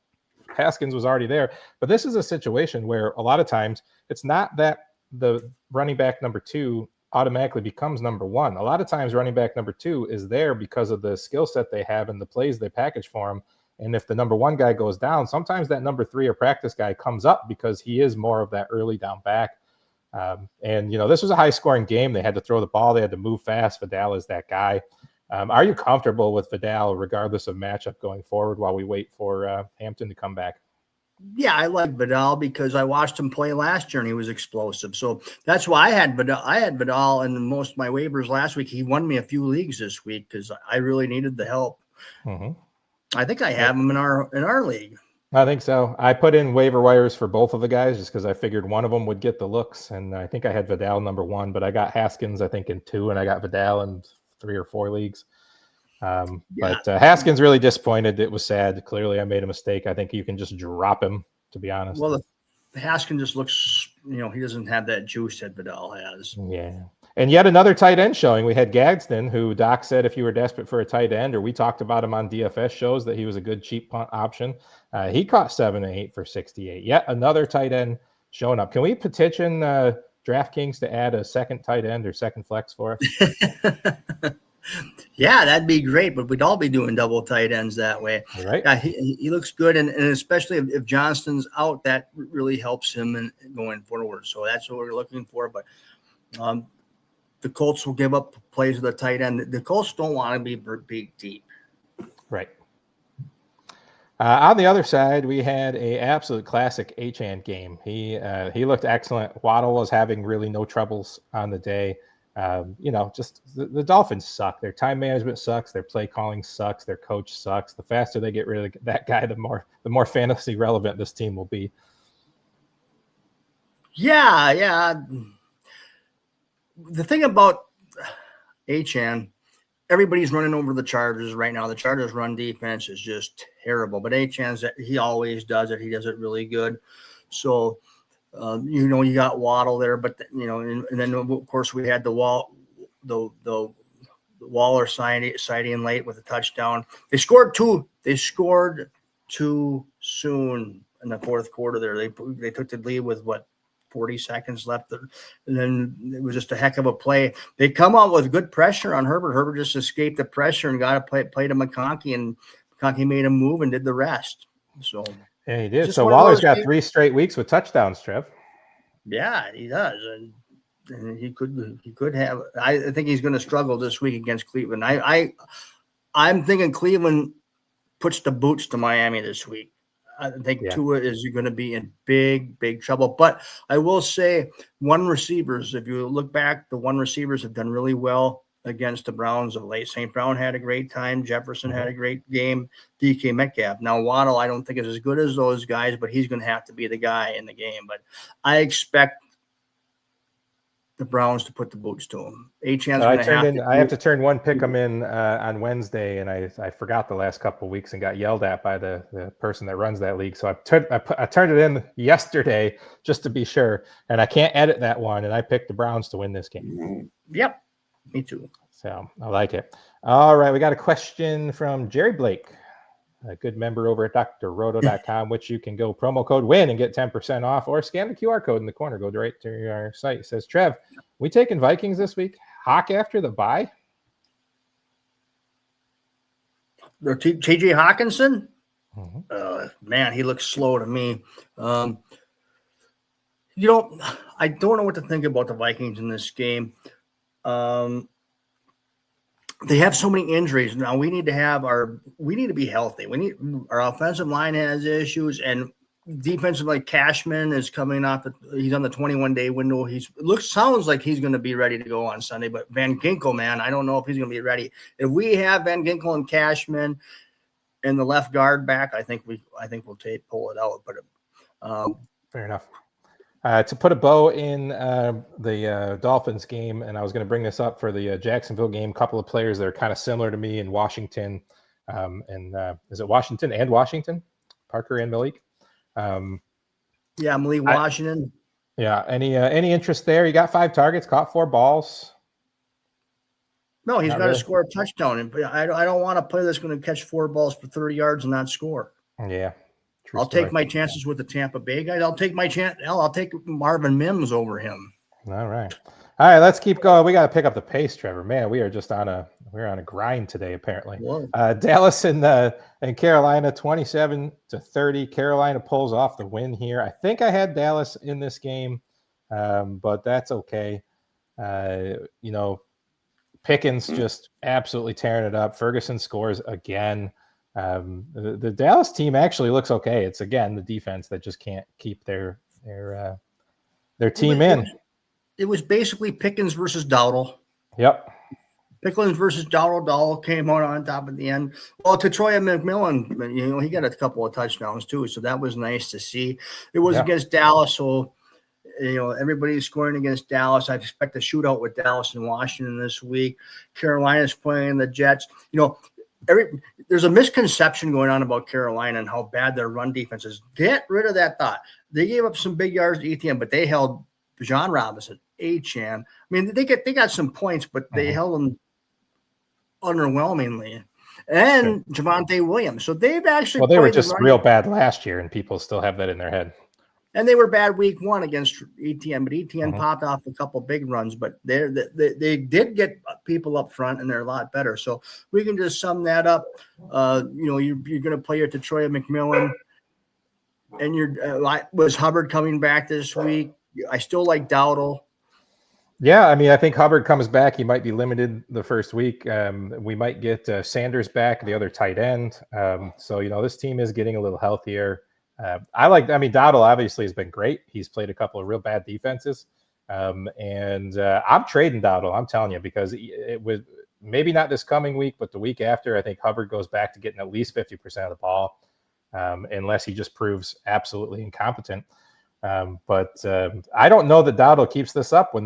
Haskins was already there. But this is a situation where a lot of times it's not that the running back number 2 automatically becomes number 1. A lot of times running back number 2 is there because of the skill set they have and the plays they package for him. And if the number 1 guy goes down, sometimes that number 3 or practice guy comes up because he is more of that early down back. And this was a high-scoring game. They had to throw the ball. They had to move fast. Vidal is that guy. Are you comfortable with Vidal regardless of matchup going forward while we wait for Hampton to come back? Yeah, I like Vidal because I watched him play last year and he was explosive. So that's why I had Vidal in most of my waivers last week. He won me a few leagues this week because I really needed the help. Mm-hmm. I think I have him in our league. I think so. I put in waiver wires for both of the guys just because I figured one of them would get the looks. And I think I had Vidal number 1, but I got Haskins, I think, in 2, and I got Vidal in 3 or 4 leagues. But Haskins really disappointed. It was sad. Clearly, I made a mistake. I think you can just drop him, to be honest. Well, the Haskins just looks, he doesn't have that juice that Vidal has. Yeah. And yet another tight end showing. We had Gadsden, who Doc said if you were desperate for a tight end, or we talked about him on DFS shows that he was a good cheap punt option. He caught 7 and 8 for 68. Yet another tight end showing up. Can we petition DraftKings to add a second tight end or second flex for us? Yeah, that'd be great, but we'd all be doing double tight ends that way. Right. Yeah, he looks good, and especially if Johnston's out, that really helps him in going forward. So that's what we're looking for. But the Colts will give up plays with the tight end. The Colts don't want to be big deep. Right. On the other side, we had a absolute classic Achane game. He looked excellent. Waddle was having really no troubles on the day. Just the Dolphins suck. Their time management sucks. Their play calling sucks. Their coach sucks. The faster they get rid of that guy, the more fantasy relevant this team will be. Yeah. The thing about Achane, everybody's running over the Chargers right now. The Chargers' run defense is just terrible. But Achane's, he always does it. He does it really good. So, you got Waddle there, but and then of course we had the Waller sighting late with a touchdown. They scored too soon in the fourth quarter. There, they took the lead with 40 seconds left, and then it was just a heck of a play. They come out with good pressure on Herbert. Herbert just escaped the pressure and got a play to McConkey, and McConkey made him move and did the rest. So. Yeah, he did. So Waller's got 3 straight weeks with touchdowns, Trev. Yeah, he does. And He could have. I think he's going to struggle this week against Cleveland. I'm thinking Cleveland puts the boots to Miami this week. I think Tua is going to be in big trouble. But I will say, one receivers, if you look back, the one receivers have done really well against the Browns of late. St. Brown had a great time. Jefferson had a great game. DK Metcalf. Now, Waddle, I don't think is as good as those guys, but he's going to have to be the guy in the game. But I expect the Browns to put the boots to him. I have to turn one pick 'em in on Wednesday, and I forgot the last couple of weeks and got yelled at by the person that runs that league. So I turned it in yesterday just to be sure, and I can't edit that one. And I picked the Browns to win this game. Yep, me too. So I like it. All right, we got a question from Jerry Blake, a good member over at drroto.com, which you can go promo code WIN and get 10% off, or scan the QR code in the corner. Go right to our site. It says, Trev, we taking Vikings this week? Hawk after the bye? TJ Hawkinson? Man, he looks slow to me. I don't know what to think about the Vikings in this game. They have so many injuries now. We need to be healthy. Our offensive line has issues, and defensive, like Cashman is coming off. He's on the 21-day window. Sounds like he's going to be ready to go on Sunday. But Van Ginkel, man, I don't know if he's going to be ready. If we have Van Ginkel and Cashman and the left guard back, I think we'll pull it out. But fair enough. To put a bow in the Dolphins game, and I was going to bring this up for the Jacksonville game, a couple of players that are kind of similar to me in Washington. Is it Washington and Washington? Parker and Malik? Malik Washington. Any interest there? He got 5 targets, caught 4 balls. No, he's got to score a touchdown. And I don't want a player that's going to catch 4 balls for 30 yards and not score. Yeah. I'll take my chances with the Tampa Bay guys. I'll take Marvin Mims over him. All right, let's keep going. We got to pick up the pace, Trevor. Man, we are just on a grind today, apparently. Dallas and Carolina, 27-30. Carolina pulls off the win here. I think I had Dallas in this game, but that's okay. Pickens just absolutely tearing it up. Ferguson scores again. The Dallas team actually looks okay. It's again the defense that just can't keep their team in. It was basically Pickens versus Dowdle. Yep. Pickens versus Dowdle. Dowdle came out on top at the end. Well, to Troy McMillan, he got a couple of touchdowns too, so that was nice to see. It was against Dallas, so everybody's scoring against Dallas. I expect a shootout with Dallas and Washington this week. Carolina's playing the Jets. There's a misconception going on about Carolina and how bad their run defense is. Get rid of that thought. They gave up some big yards to ETN, but they held Bijan Robinson, Achane. I mean, they got some points, but they held them underwhelmingly. And Javonte Williams. So they've actually they were just real bad last year, and people still have that in their head. And they were bad week 1 against ETN, but ETN popped off a couple big runs. But they did get people up front, and they're a lot better. So we can just sum that up. You're going to play your Detroit McMillan, and was Hubbard coming back this week? I still like Dowdle. Yeah, I mean, I think Hubbard comes back. He might be limited the first week. We might get Sanders back, the other tight end. So this team is getting a little healthier. Dowdle obviously has been great. He's played a couple of real bad defenses. I'm trading Dowdle, I'm telling you, because it was maybe not this coming week, but the week after, I think Hubbard goes back to getting at least 50% of the ball, unless he just proves absolutely incompetent. But I don't know that Dowdle keeps this up he's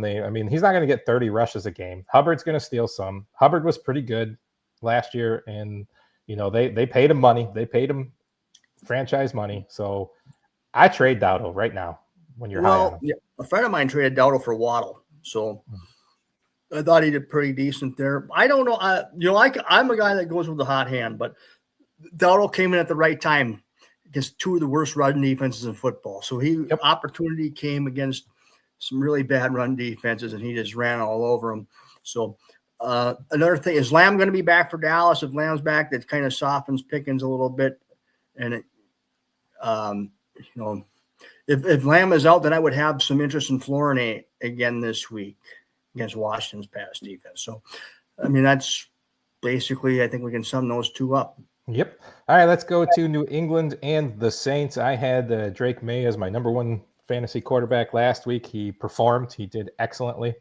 not going to get 30 rushes a game. Hubbard's going to steal some. Hubbard was pretty good last year, and, they paid him money. They paid him franchise money. So I trade Dowdle right now when you're high on him. Yeah, a friend of mine traded Dowdle for Waddle. So I thought he did pretty decent there. I don't know. I'm a guy that goes with the hot hand, but Dowdle came in at the right time against 2 of the worst run defenses in football. So opportunity came against some really bad run defenses, and he just ran all over them. So another thing, is Lamb going to be back for Dallas? If Lamb's back, that kind of softens Pickens a little bit. And if Lamb is out, then I would have some interest in Flournoy again this week against Washington's pass defense. So, I mean, that's basically, I think we can sum those two up. Yep. All right, let's go to New England and the Saints. I had Drake May as my number one fantasy quarterback last week. He performed. He did excellently.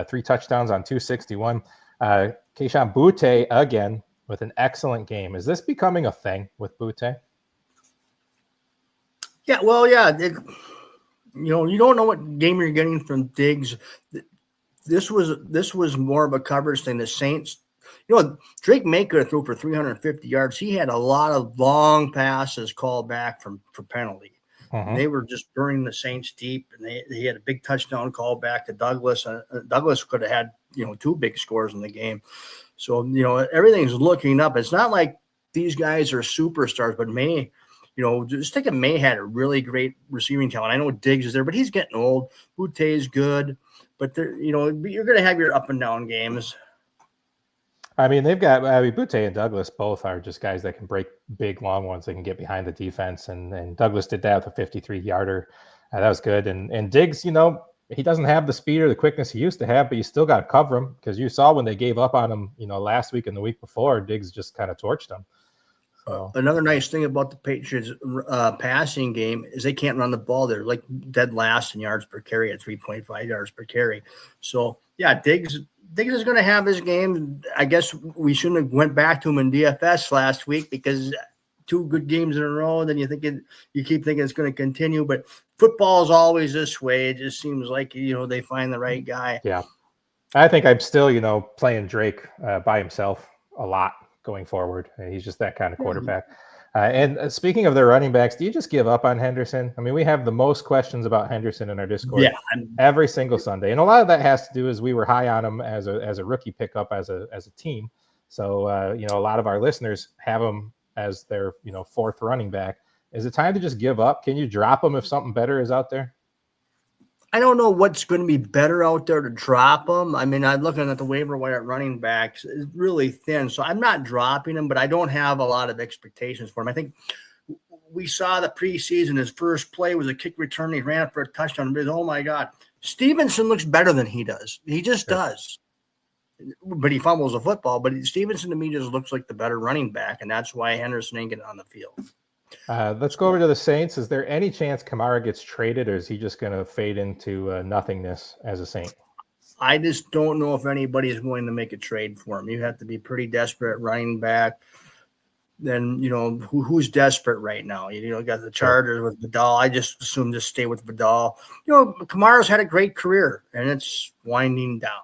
3 touchdowns on 261. Kayshon Boutte again with an excellent game. Is this becoming a thing with Boutte? Yeah, well, yeah. You don't know what game you're getting from Diggs. This was more of a coverage thing. The Saints, Drake May could have threw for 350 yards. He had a lot of long passes called back for penalty. Mm-hmm. They were just burning the Saints deep, and they had a big touchdown call back to Douglas. Douglas could have had 2 big scores in the game. So everything's looking up. It's not like these guys are superstars, but May. Just think of May had a really great receiving talent. I know Diggs is there, but he's getting old. Boutte is good, but you're going to have your up and down games. I mean, they've got Boutte and Douglas both are just guys that can break big long ones. They can get behind the defense, and Douglas did that with a 53-yarder. That was good. And Diggs, he doesn't have the speed or the quickness he used to have, but you still got to cover him because you saw when they gave up on him, last week and the week before, Diggs just kind of torched him. So. Another nice thing about the Patriots passing game is they can't run the ball. They're like dead last in yards per carry at 3.5 yards per carry. So, yeah, Diggs is going to have his game. I guess we shouldn't have went back to him in DFS last week because 2 good games in a row. Then you keep thinking it's going to continue. But football is always this way. It just seems like, they find the right guy. Yeah. I think I'm still, playing Drake by himself a lot going forward. He's just that kind of quarterback. And speaking of their running backs, do you just give up on Henderson? I mean, we have the most questions about Henderson in our Discord every single Sunday. And a lot of that has to do is we were high on him as a rookie pickup as a team. So, a lot of our listeners have him as their, 4th running back. Is it time to just give up? Can you drop him if something better is out there? I don't know what's going to be better out there to drop them. I mean, I'm looking at the waiver wire at running backs. It's really thin. So I'm not dropping him, but I don't have a lot of expectations for him. I think we saw the preseason. His first play was a kick return. He ran for a touchdown. Oh, my God. Stevenson looks better than he does. He just does. But he fumbles the football. But Stevenson, to me, just looks like the better running back, and that's why Henderson ain't getting on the field. Let's go over to the Saints. Is there any chance Kamara gets traded, or is he just going to fade into nothingness as a Saint? I just don't know if anybody is going to make a trade for him. You have to be pretty desperate running back. Then, who's desperate right now? Got the Chargers with Vidal. I just assume just stay with Vidal. Kamara's had a great career, and it's winding down.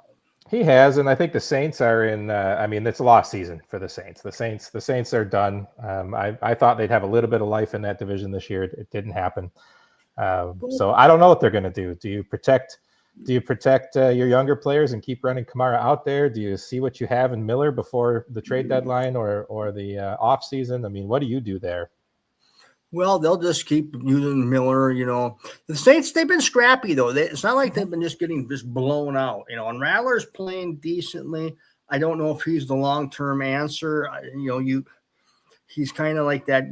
He has, and I think the Saints are in. It's a lost season for the Saints. The Saints are done. I thought they'd have a little bit of life in that division this year. It didn't happen. So I don't know what they're going to do. Do you protect your younger players and keep running Kamara out there? Do you see what you have in Miller before the trade deadline or the off season? I mean, what do you do there? Well, they'll just keep using Miller, The Saints, they've been scrappy, though. It's not like they've been just getting just blown out, And Rattler's playing decently. I don't know if he's the long-term answer. He's kind of like that,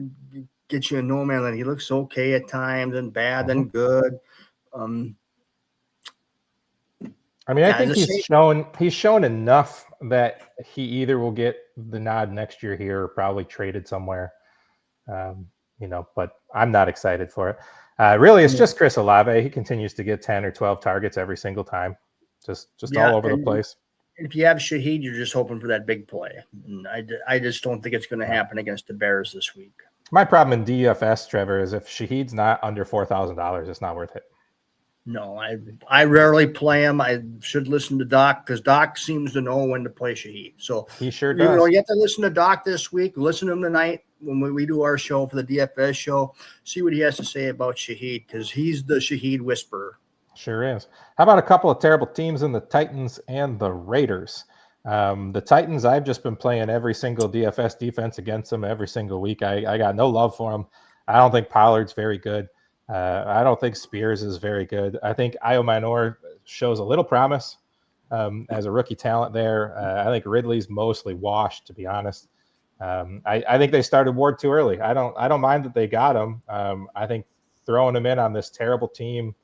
gets you a no man that he looks okay at times and bad and good. I think he's shown enough that he either will get the nod next year here or probably traded somewhere. But I'm not excited for it. Really, it's just Chris Olave. He continues to get 10 or 12 targets every single time, just all over the place. If you have Shaheed, you're just hoping for that big play. And I just don't think it's going to happen against the Bears this week. My problem in DFS, Trevor, is if Shaheed's not under $4,000, it's not worth it. No, I rarely play him. I should listen to Doc because Doc seems to know when to play Shaheed. So he sure does. You have to listen to Doc this week. Listen to him tonight when we do our show for the DFS show. See what he has to say about Shaheed because he's the Shaheed whisperer. Sure is. How about a couple of terrible teams in the Titans and the Raiders? The Titans, I've just been playing every single DFS defense against them every single week. I got no love for them. I don't think Pollard's very good. I don't think Spears is very good. I think Io Minor shows a little promise as a rookie talent there. I think Ridley's mostly washed, to be honest. I think they started Ward too early. I don't mind that they got him. I think throwing him in on this terrible team.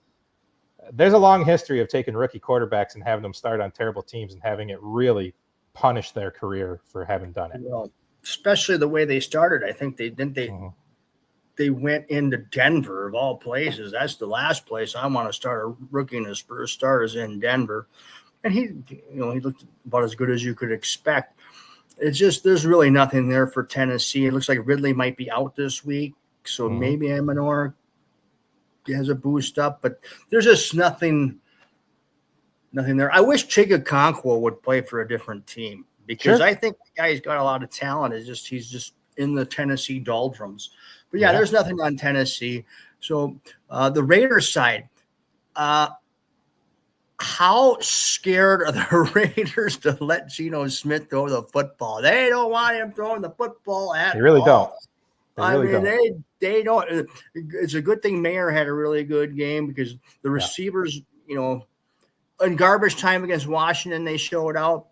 There's a long history of taking rookie quarterbacks and having them start on terrible teams and having it really punish their career for having done it. Well, especially the way they started. I think they went into Denver of all places. That's the last place I want to start a rookie in his first start is in Denver. And he looked about as good as you could expect. It's just there's really nothing there for Tennessee. It looks like Ridley might be out this week, so maybe Amenor has a boost up, but there's just nothing there. I wish Chigakonkwo would play for a different team because I think the guy's got a lot of talent. He's just in the Tennessee doldrums. But there's nothing on Tennessee. So the Raiders side, how scared are the Raiders to let Geno Smith throw the football? They don't want him throwing the football at all. They really don't. They don't. It's a good thing Mayer had a really good game because the receivers, in garbage time against Washington, they showed out.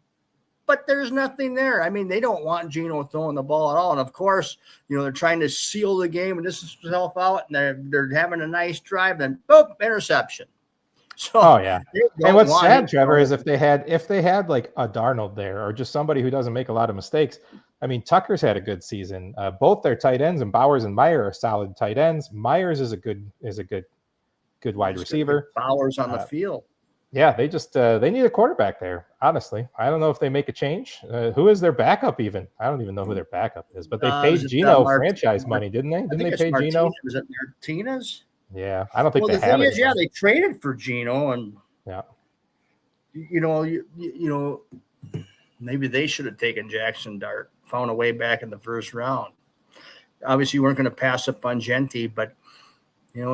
But there's nothing there. I mean, they don't want Geno throwing the ball at all. And, of course, they're trying to seal the game and distance themselves out, and they're having a nice drive, then, boom, interception. So, and what's sad, Trevor, is if they had like a Darnold there or just somebody who doesn't make a lot of mistakes. I mean, Tucker's had a good season. Both their tight ends and Bowers and Meyer are solid tight ends. Myers is a good wide receiver. Bowers on the field. Yeah, they just they need a quarterback there. Honestly, I don't know if they make a change. Who is their backup even? I don't even know who their backup is. But they paid Geno franchise money, didn't they? Didn't they pay Geno? Was it Martinez? Yeah, I don't think they have it. Well, the thing is, they traded for Geno, and maybe they should have taken Jackson Dart, found a way back in the first round. Obviously, you weren't going to pass up on Genty, but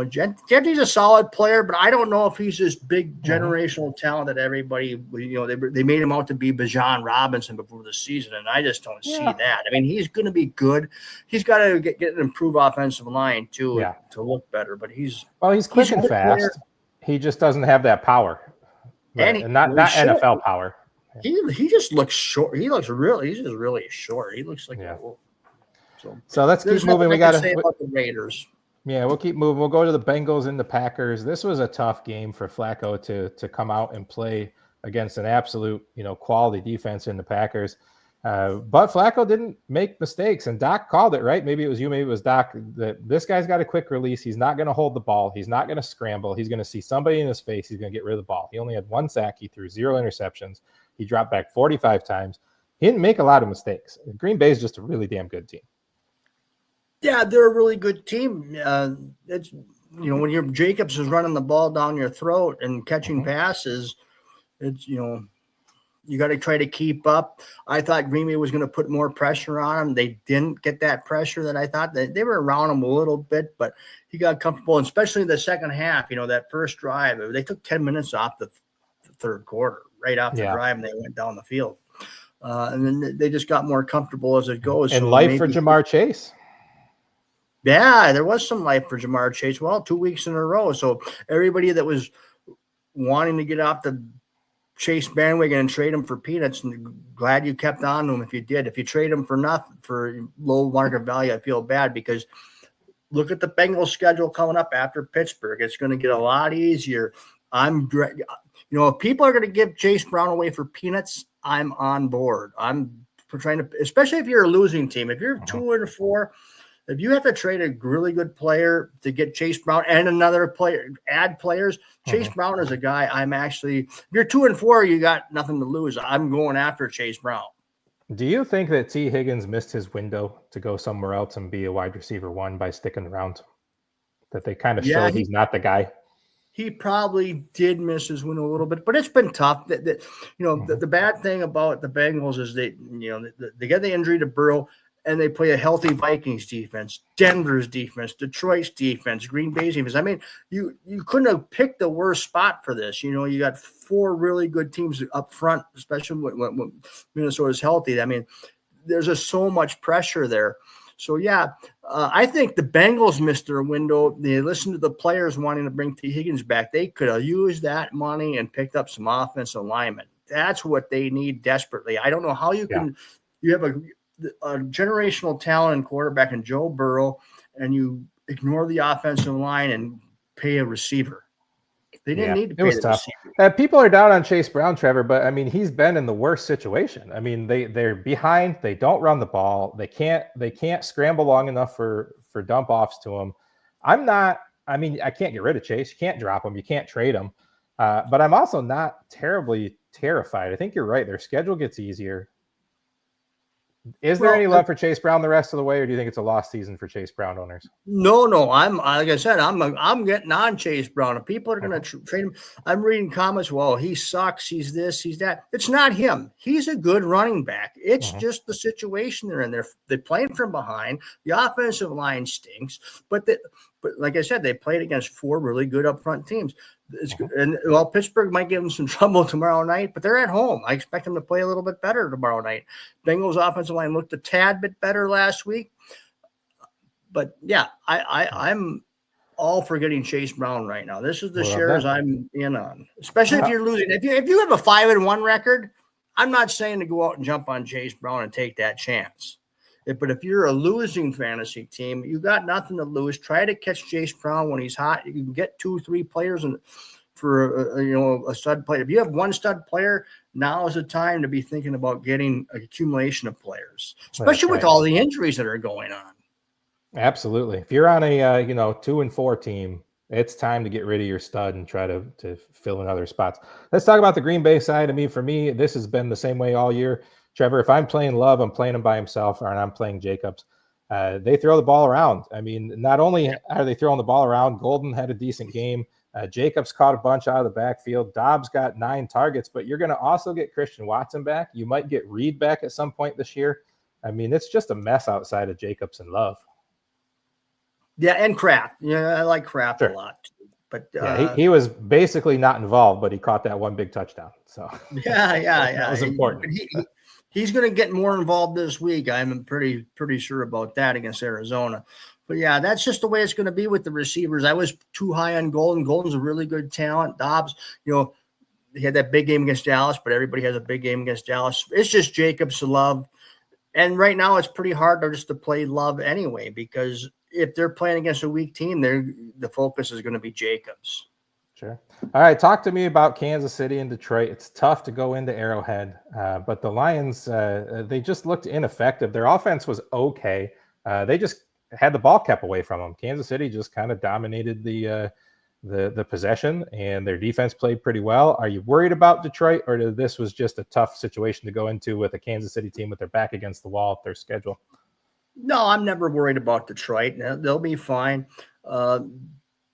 Genty's a solid player, but I don't know if he's this big generational talent that everybody, they made him out to be Bijan Robinson before the season, and I just don't see that. I mean, he's going to be good. He's got to get an improved offensive line too to look better. But he's quick and fast. Player. He just doesn't have that power, and not NFL power. He just looks short. He's just really short. He looks like So let's keep moving. We got to say about the Raiders. Yeah, we'll keep moving. We'll go to the Bengals and the Packers. This was a tough game for Flacco to come out and play against an absolute, quality defense in the Packers. But Flacco didn't make mistakes, and Doc called it, right? Maybe it was you, maybe it was Doc, that this guy's got a quick release. He's not going to hold the ball. He's not going to scramble. He's going to see somebody in his face. He's going to get rid of the ball. He only had 1 sack. He threw 0 interceptions. He dropped back 45 times. He didn't make a lot of mistakes. Green Bay is just a really damn good team. Yeah, they're a really good team. It's when your Jacobs is running the ball down your throat and catching passes, it's you got to try to keep up. I thought Green Bay was going to put more pressure on him. They didn't get that pressure that I thought. They were around him a little bit, but he got comfortable, and especially in the second half. That first drive, they took 10 minutes off the third quarter, right off the drive, and they went down the field. And then they just got more comfortable as it goes. And life for Jamar Chase. Yeah, there was some life for Jamar Chase. Well, 2 weeks in a row. So everybody that was wanting to get off the Chase bandwagon and trade him for peanuts, and glad you kept on to him if you did. If you trade him for nothing, for low market value, I feel bad because look at the Bengals schedule coming up after Pittsburgh. It's going to get a lot easier. If people are going to give Chase Brown away for peanuts, I'm on board. I'm trying to, especially if you're a losing team. If you're 2-4, if you have to trade a really good player to get Chase Brown and another player, add players, Chase Brown is a guy if you're 2-4, you got nothing to lose. I'm going after Chase Brown. Do you think that T. Higgins missed his window to go somewhere else and be a wide receiver 1 by sticking around? That they kind of showed he's not the guy? He probably did miss his window a little bit, but it's been tough. The bad thing about the Bengals is they get the injury to Burrow, and they play a healthy Vikings defense, Denver's defense, Detroit's defense, Green Bay's defense. I mean, you couldn't have picked the worst spot for this. You got 4 really good teams up front, especially when Minnesota's healthy. I mean, there's just so much pressure there. So, I think the Bengals missed their window. They listened to the players wanting to bring T. Higgins back. They could have used that money and picked up some offensive linemen. That's what they need desperately. I don't know how you can – you have a generational talent and quarterback in Joe Burrow, and you ignore the offensive line and pay a receiver. They didn't need to pay it was the tough. receiver. People are down on Chase Brown, Trevor, but I mean, he's been in the worst situation. I mean, they're behind. They don't run the ball. They can't scramble long enough for dump offs to him. I can't get rid of Chase. You can't drop him. You can't trade him. But I'm also not terribly terrified. I think you're right. Their schedule gets easier. Is there any love for Chase Brown the rest of the way, or do you think it's a lost season for Chase Brown owners? No. I'm like I said, I'm getting on Chase Brown. If people are going to trade him, I'm reading comments. Well, he sucks. He's this. He's that. It's not him. He's a good running back. It's just the situation they're in. They're playing from behind. The offensive line stinks. But like I said, they played against 4 really good up front teams. And Pittsburgh might give them some trouble tomorrow night, but they're at home. I expect them to play a little bit better tomorrow night. Bengals offensive line looked a tad bit better last week, but yeah, I'm all for getting Chase Brown right now. This is the shares I'm in on, especially if you're losing. If you have a 5-1 record, I'm not saying to go out and jump on Chase Brown and take that chance. But if you're a losing fantasy team, you got nothing to lose. Try to catch Chase Brown when he's hot. You can get 2-3 players for a stud player. If you have one stud player, now is the time to be thinking about getting an accumulation of players, especially with all the injuries that are going on. Absolutely. If you're on a 2-4 team, it's time to get rid of your stud and try to fill in other spots. Let's talk about the Green Bay side. I mean, for me, this has been the same way all year. Trevor, if I'm playing Love, I'm playing him by himself, or I'm playing Jacobs. They throw the ball around. I mean, not only are they throwing the ball around, Golden had a decent game. Jacobs caught a bunch out of the backfield. Dobbs got 9 targets, but you're going to also get Christian Watson back. You might get Reed back at some point this year. I mean, it's just a mess outside of Jacobs and Love. Yeah, and Kraft. Yeah, I like Kraft a lot too. But he was basically not involved, but he caught that one big touchdown. So yeah, that was important. He's going to get more involved this week. I'm pretty sure about that against Arizona. But yeah, that's just the way it's going to be with the receivers. I was too high on Golden. Golden's a really good talent. Dobbs, he had that big game against Dallas, but everybody has a big game against Dallas. It's just Jacobs to Love. And right now it's pretty hard to play Love anyway, because if they're playing against a weak team, the focus is going to be Jacobs. Sure. All right. Talk to me about Kansas City and Detroit. It's tough to go into Arrowhead, but the Lions, they just looked ineffective. Their offense was okay. They just had the ball kept away from them. Kansas City just kind of dominated the possession, and their defense played pretty well. Are you worried about Detroit, or this was just a tough situation to go into with a Kansas City team with their back against the wall of their schedule? No, I'm never worried about Detroit. They'll be fine.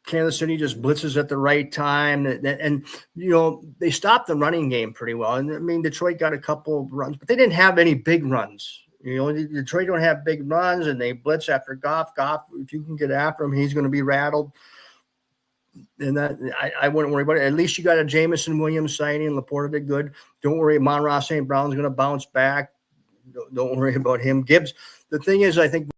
Kansas City just blitzes at the right time. And they stopped the running game pretty well. And I mean, Detroit got a couple of runs, but they didn't have any big runs. Detroit don't have big runs, and they blitz after Goff. Goff, if you can get after him, he's going to be rattled. And that I wouldn't worry about it. At least you got a Jameson Williams signing. Laporta did good. Don't worry. Monroe St. Brown's going to bounce back. Don't worry about him. Gibbs. The thing is, I think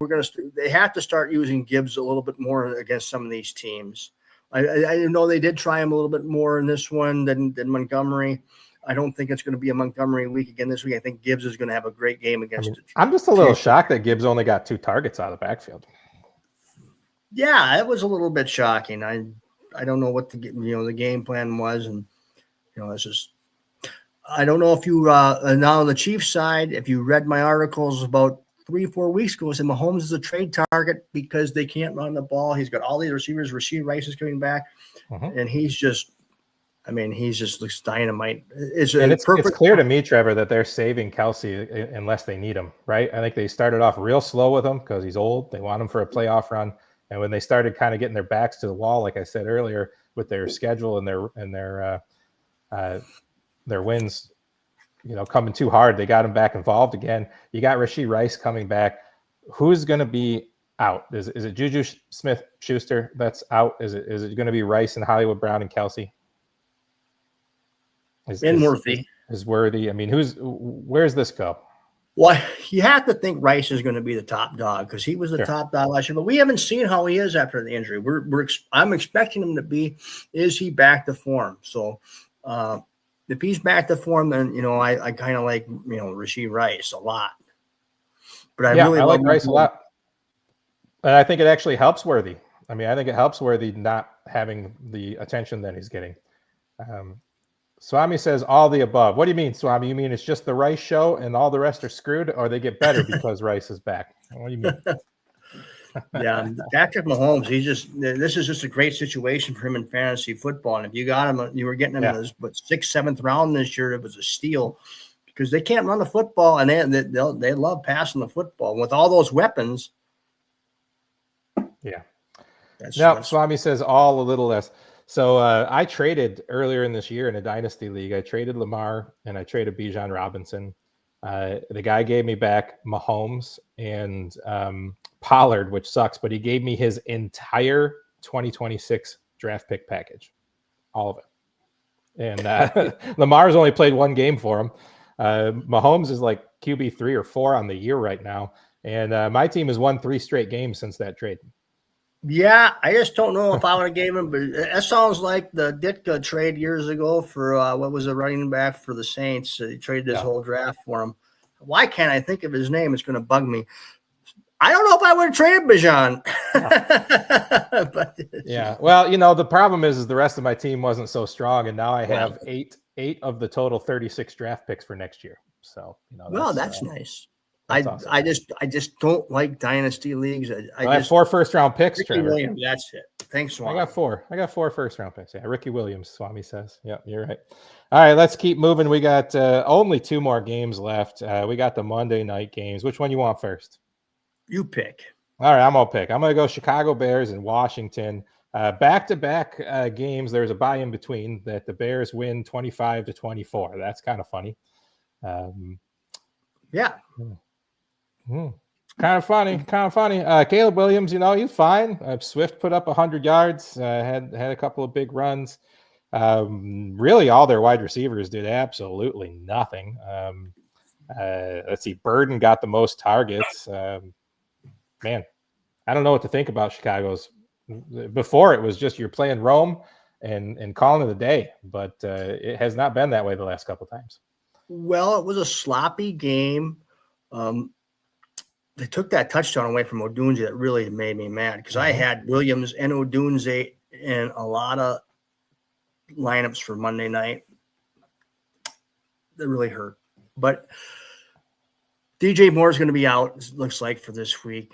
they have to start using Gibbs a little bit more against some of these teams. I know they did try him a little bit more in this one than Montgomery. I don't think it's going to be a Montgomery week again this week. I think Gibbs is going to have a great game against Detroit. I'm just a little shocked that Gibbs only got 2 targets out of the backfield. Yeah, it was a little bit shocking. I don't know what the game plan was, and it's just I don't know if you now on the Chiefs side, if you read my articles about 3-4 weeks ago, said Mahomes is a trade target because they can't run the ball. He's got all these receivers. Rasheed Rice is coming back, and he's just looks dynamite. It's clear to me, Trevor, that they're saving Kelsey unless they need him, right? I think they started off real slow with him because he's old. They want him for a playoff run. And when they started kind of getting their backs to the wall, like I said earlier, with their schedule and their wins, coming too hard, they got him back involved again. You got Rasheed Rice coming back. Who's going to be out? Is it Juju Smith-Schuster that's out? Is it going to be Rice and Hollywood Brown and Kelsey? Worthy. Is Worthy. I mean, where's this go? Well, you have to think Rice is going to be the top dog because he was the top dog last year, but we haven't seen how he is after the injury. I'm expecting him to be. Is he back to form? So if he's back to form, then I kind of like Rasheed Rice a lot. But I really like Rice a lot. And I think it actually helps Worthy. I mean, I think it helps Worthy not having the attention that he's getting. Swami says all the above. What do you mean, Swami? You mean it's just the Rice show and all the rest are screwed, or they get better because Rice is back? What do you mean? Yeah, Patrick Mahomes, this is just a great situation for him in fantasy football. And if you got him, you were getting him in the 6th, 7th round this year, it was a steal because they can't run the football and they love passing the football with all those weapons. Yeah. Swami says all a little less. So I traded earlier in this year in a dynasty league. I traded Lamar and I traded Bijan Robinson. The guy gave me back Mahomes and Pollard, which sucks, but he gave me his entire 2026 draft pick package, all of it. And Lamar's only played one game for him. Mahomes is like QB 3 or 4 on the year right now. And my team has won 3 straight games since that trade. Yeah, I just don't know if I would have gave him, but that sounds like the Ditka trade years ago for what was a running back for the Saints. He traded his whole draft for him. Why can't I think of his name? It's going to bug me. I don't know if I would have traded Bijan. But yeah, well, the problem is the rest of my team wasn't so strong, and now I have eight of the total 36 draft picks for next year. So, that's nice. Awesome. I just don't like dynasty leagues. I have 4 first-round picks, Ricky Trevor. Williams, that's it. Thanks, Swami. I got 4 first-round picks. Yeah, Ricky Williams, Swami says. Yeah, you're right. All right, let's keep moving. We got only 2 more games left. We got the Monday night games. Which one you want first? You pick. All right, I'm going to pick. I'm going to go Chicago Bears and Washington. Back-to-back games. There's a bye in between that the Bears win 25-24. That's kind of funny. Yeah. Kind of funny. Caleb Williams, he's fine. Swift put up 100 yards, had a couple of big runs. Really, all their wide receivers did absolutely nothing. Let's see. Burden got the most targets. Man, I don't know what to think about Chicago's. Before it was just you're playing Rome and calling it a day, but it has not been that way the last couple of times. Well, it was a sloppy game. They took that touchdown away from Odunze. That really made me mad because I had Williams and Odunze in a lot of lineups for Monday night. That really hurt. But DJ Moore is going to be out, it looks like, for this week.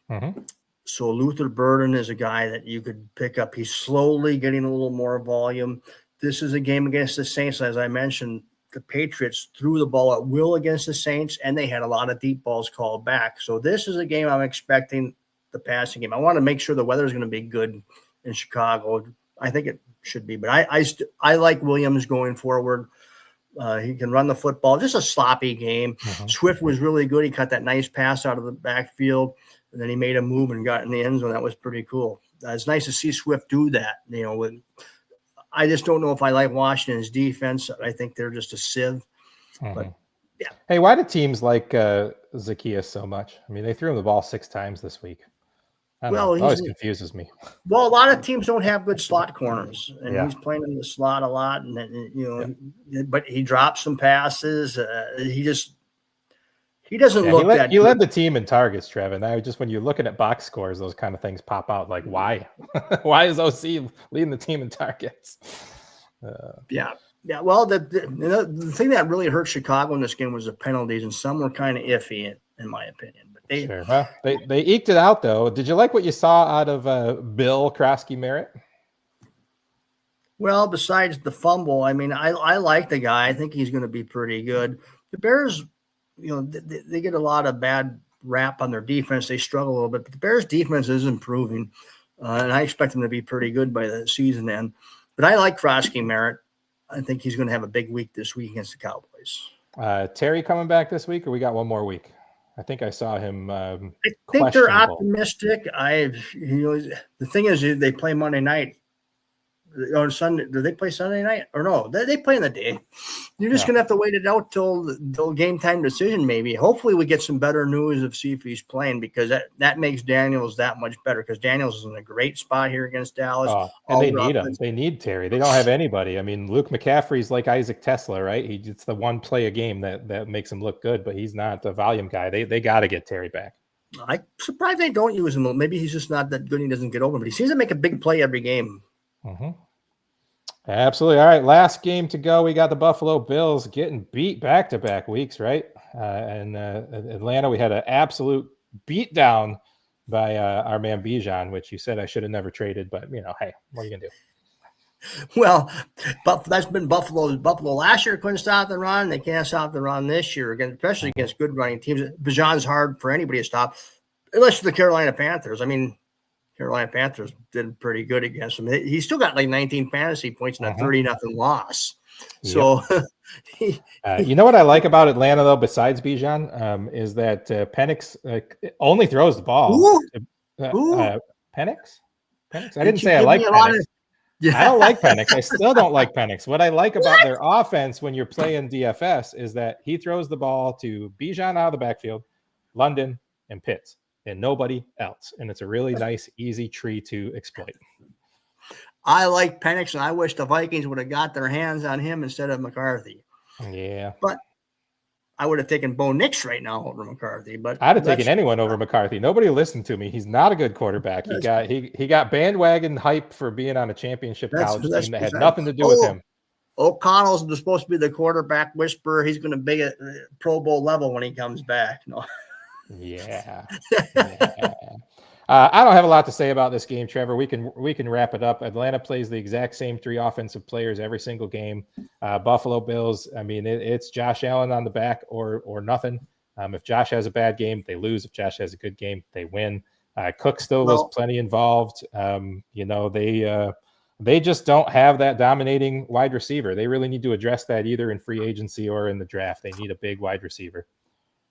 Mm-hmm. So Luther Burden is a guy that you could pick up. He's slowly getting a little more volume. This is a game against the Saints. As I mentioned, the Patriots threw the ball at will against the Saints, and they had a lot of deep balls called back. So this is a game I'm expecting the passing game. I want to make sure the weather is going to be good in Chicago. I think it should be, but I like Williams going forward. He can run the football. Just a sloppy game. Mm-hmm. Swift was really good. He caught that nice pass out of the backfield, and then he made a move and got in the end zone. That was pretty cool. It's nice to see Swift do that. I just don't know if I like Washington's defense. I think they're just a sieve. Mm-hmm. But yeah. Hey, why do teams like Zacchaeus so much? I mean, they threw him the ball 6 times this week. It always confuses me. Well, a lot of teams don't have good slot corners, and he's playing in the slot a lot. And but he drops some passes. He doesn't look that. He led the team in targets, Trev. And when you're looking at box scores, those kind of things pop out. Like, why? Why is OC leading the team in targets? Yeah. Well, the thing that really hurt Chicago in this game was the penalties, and some were kind of iffy, in my opinion. But they eked it out, though. Did you like what you saw out of Bill Krosky-Merritt? Well, besides the fumble, I mean, I like the guy. I think he's going to be pretty good. The Bears, they get a lot of bad rap on their defense. They struggle a little bit, but the Bears' defense is improving, and I expect them to be pretty good by the season end. But I like Krosky-Merritt. I think he's going to have a big week this week against the Cowboys. Terry coming back this week, or we got one more week? I think I saw him. I think they're optimistic. The thing is, they play Monday night. On Sunday, do they play Sunday night or no? They play in the day. You're just gonna have to wait it out till game time decision. Maybe. Hopefully, we get some better news of see if he's playing, because that makes Daniels that much better. Because Daniels is in a great spot here against Dallas. And they need him. They need Terry. They don't have anybody. I mean, Luke McCaffrey's like Isaac Tesla, right? It's the one play a game that makes him look good, but he's not the volume guy. They got to get Terry back. I'm surprised they don't use him. Maybe he's just not that good. He doesn't get open, but he seems to make a big play every game. Mm-hmm. Absolutely. All right, last game to go. We got the Buffalo Bills getting beat back-to-back weeks, right? And Atlanta, we had an absolute beatdown by our man Bijan, which you said I should have never traded, but hey, what are you gonna do? Well, but that's been Buffalo. Buffalo last year couldn't stop the run. They can't stop the run this year, again, especially against good running teams. Bijan's hard for anybody to stop, unless the Carolina Panthers. I mean, Carolina Panthers did pretty good against him. He still got like 19 fantasy points in a 30-0 loss. So, you know what I like about Atlanta though, besides Bijan, is that Penix only throws the ball. Penix? I didn't say I like Penix. I don't like Penix. I still don't like Penix. What I like about their offense when you're playing DFS is that he throws the ball to Bijan out of the backfield, London, and Pitts, and nobody else. And it's a really nice, easy tree to exploit. I like Penix, and I wish the Vikings would have got their hands on him instead of McCarthy. Yeah. But I would have taken Bo Nix right now over McCarthy. But I'd have taken anyone over McCarthy. Nobody listened to me. He's not a good quarterback. He got bandwagon hype for being on a championship college team that had nothing to do with him. O'Connell's supposed to be the quarterback whisperer. He's going to be at Pro Bowl level when he comes back. No. Yeah. I don't have a lot to say about this game, Trevor. We can wrap it up. Atlanta plays the exact same three offensive players every single game. Buffalo Bills, I mean, it's Josh Allen on the back or nothing. If Josh has a bad game, they lose. If Josh has a good game, they win. Cook still was plenty involved. They just don't have that dominating wide receiver. They really need to address that either in free agency or in the draft. They need a big wide receiver.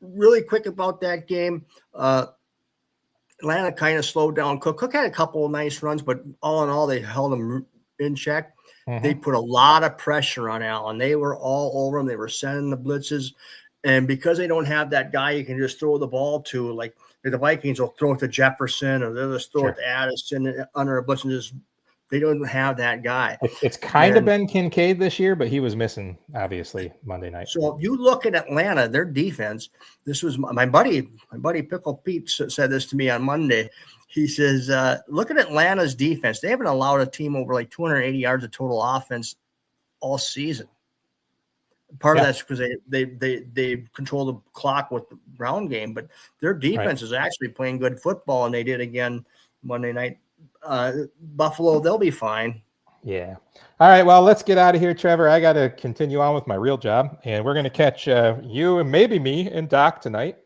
Really quick about that game. Atlanta kind of slowed down Cook. Cook had a couple of nice runs, but all in all, they held him in check. Mm-hmm. They put a lot of pressure on Allen. They were all over him. They were sending the blitzes. And because they don't have that guy you can just throw the ball to, like the Vikings will throw it to Jefferson or they'll just throw it to Addison under a blitz and just they don't have that guy. It's kind of been Kincaid this year, but he was missing, obviously, Monday night. So if you look at Atlanta, their defense, this was my buddy Pickle Pete said this to me on Monday. He says, look at Atlanta's defense. They haven't allowed a team over like 280 yards of total offense all season. Part of that's because they control the clock with the ground game, but their defense is actually playing good football, and they did again Monday night. Buffalo, they'll be fine. Yeah. All right. Well, let's get out of here, Trevor. I got to continue on with my real job, and we're going to catch you and maybe me and Doc tonight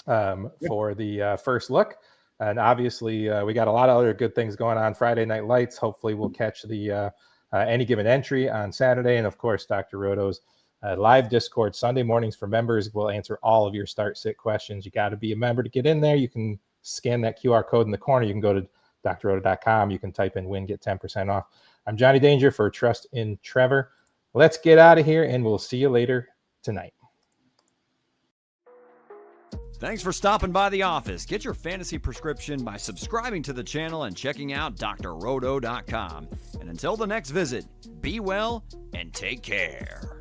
for the first look. And obviously, we got a lot of other good things going on. Friday Night Lights. Hopefully, we'll catch the Any Given Entry on Saturday, and of course, Dr. Roto's live Discord Sunday mornings for members. We'll answer all of your start-sit questions. You got to be a member to get in there. You can scan that QR code in the corner. You can go to drroto.com. You can type in win, get 10% off. I'm Johnny Danger for Trust in Trevor. Let's get out of here, and we'll see you later tonight. Thanks for stopping by the office. Get your fantasy prescription by subscribing to the channel and checking out drroto.com. And until the next visit, be well and take care.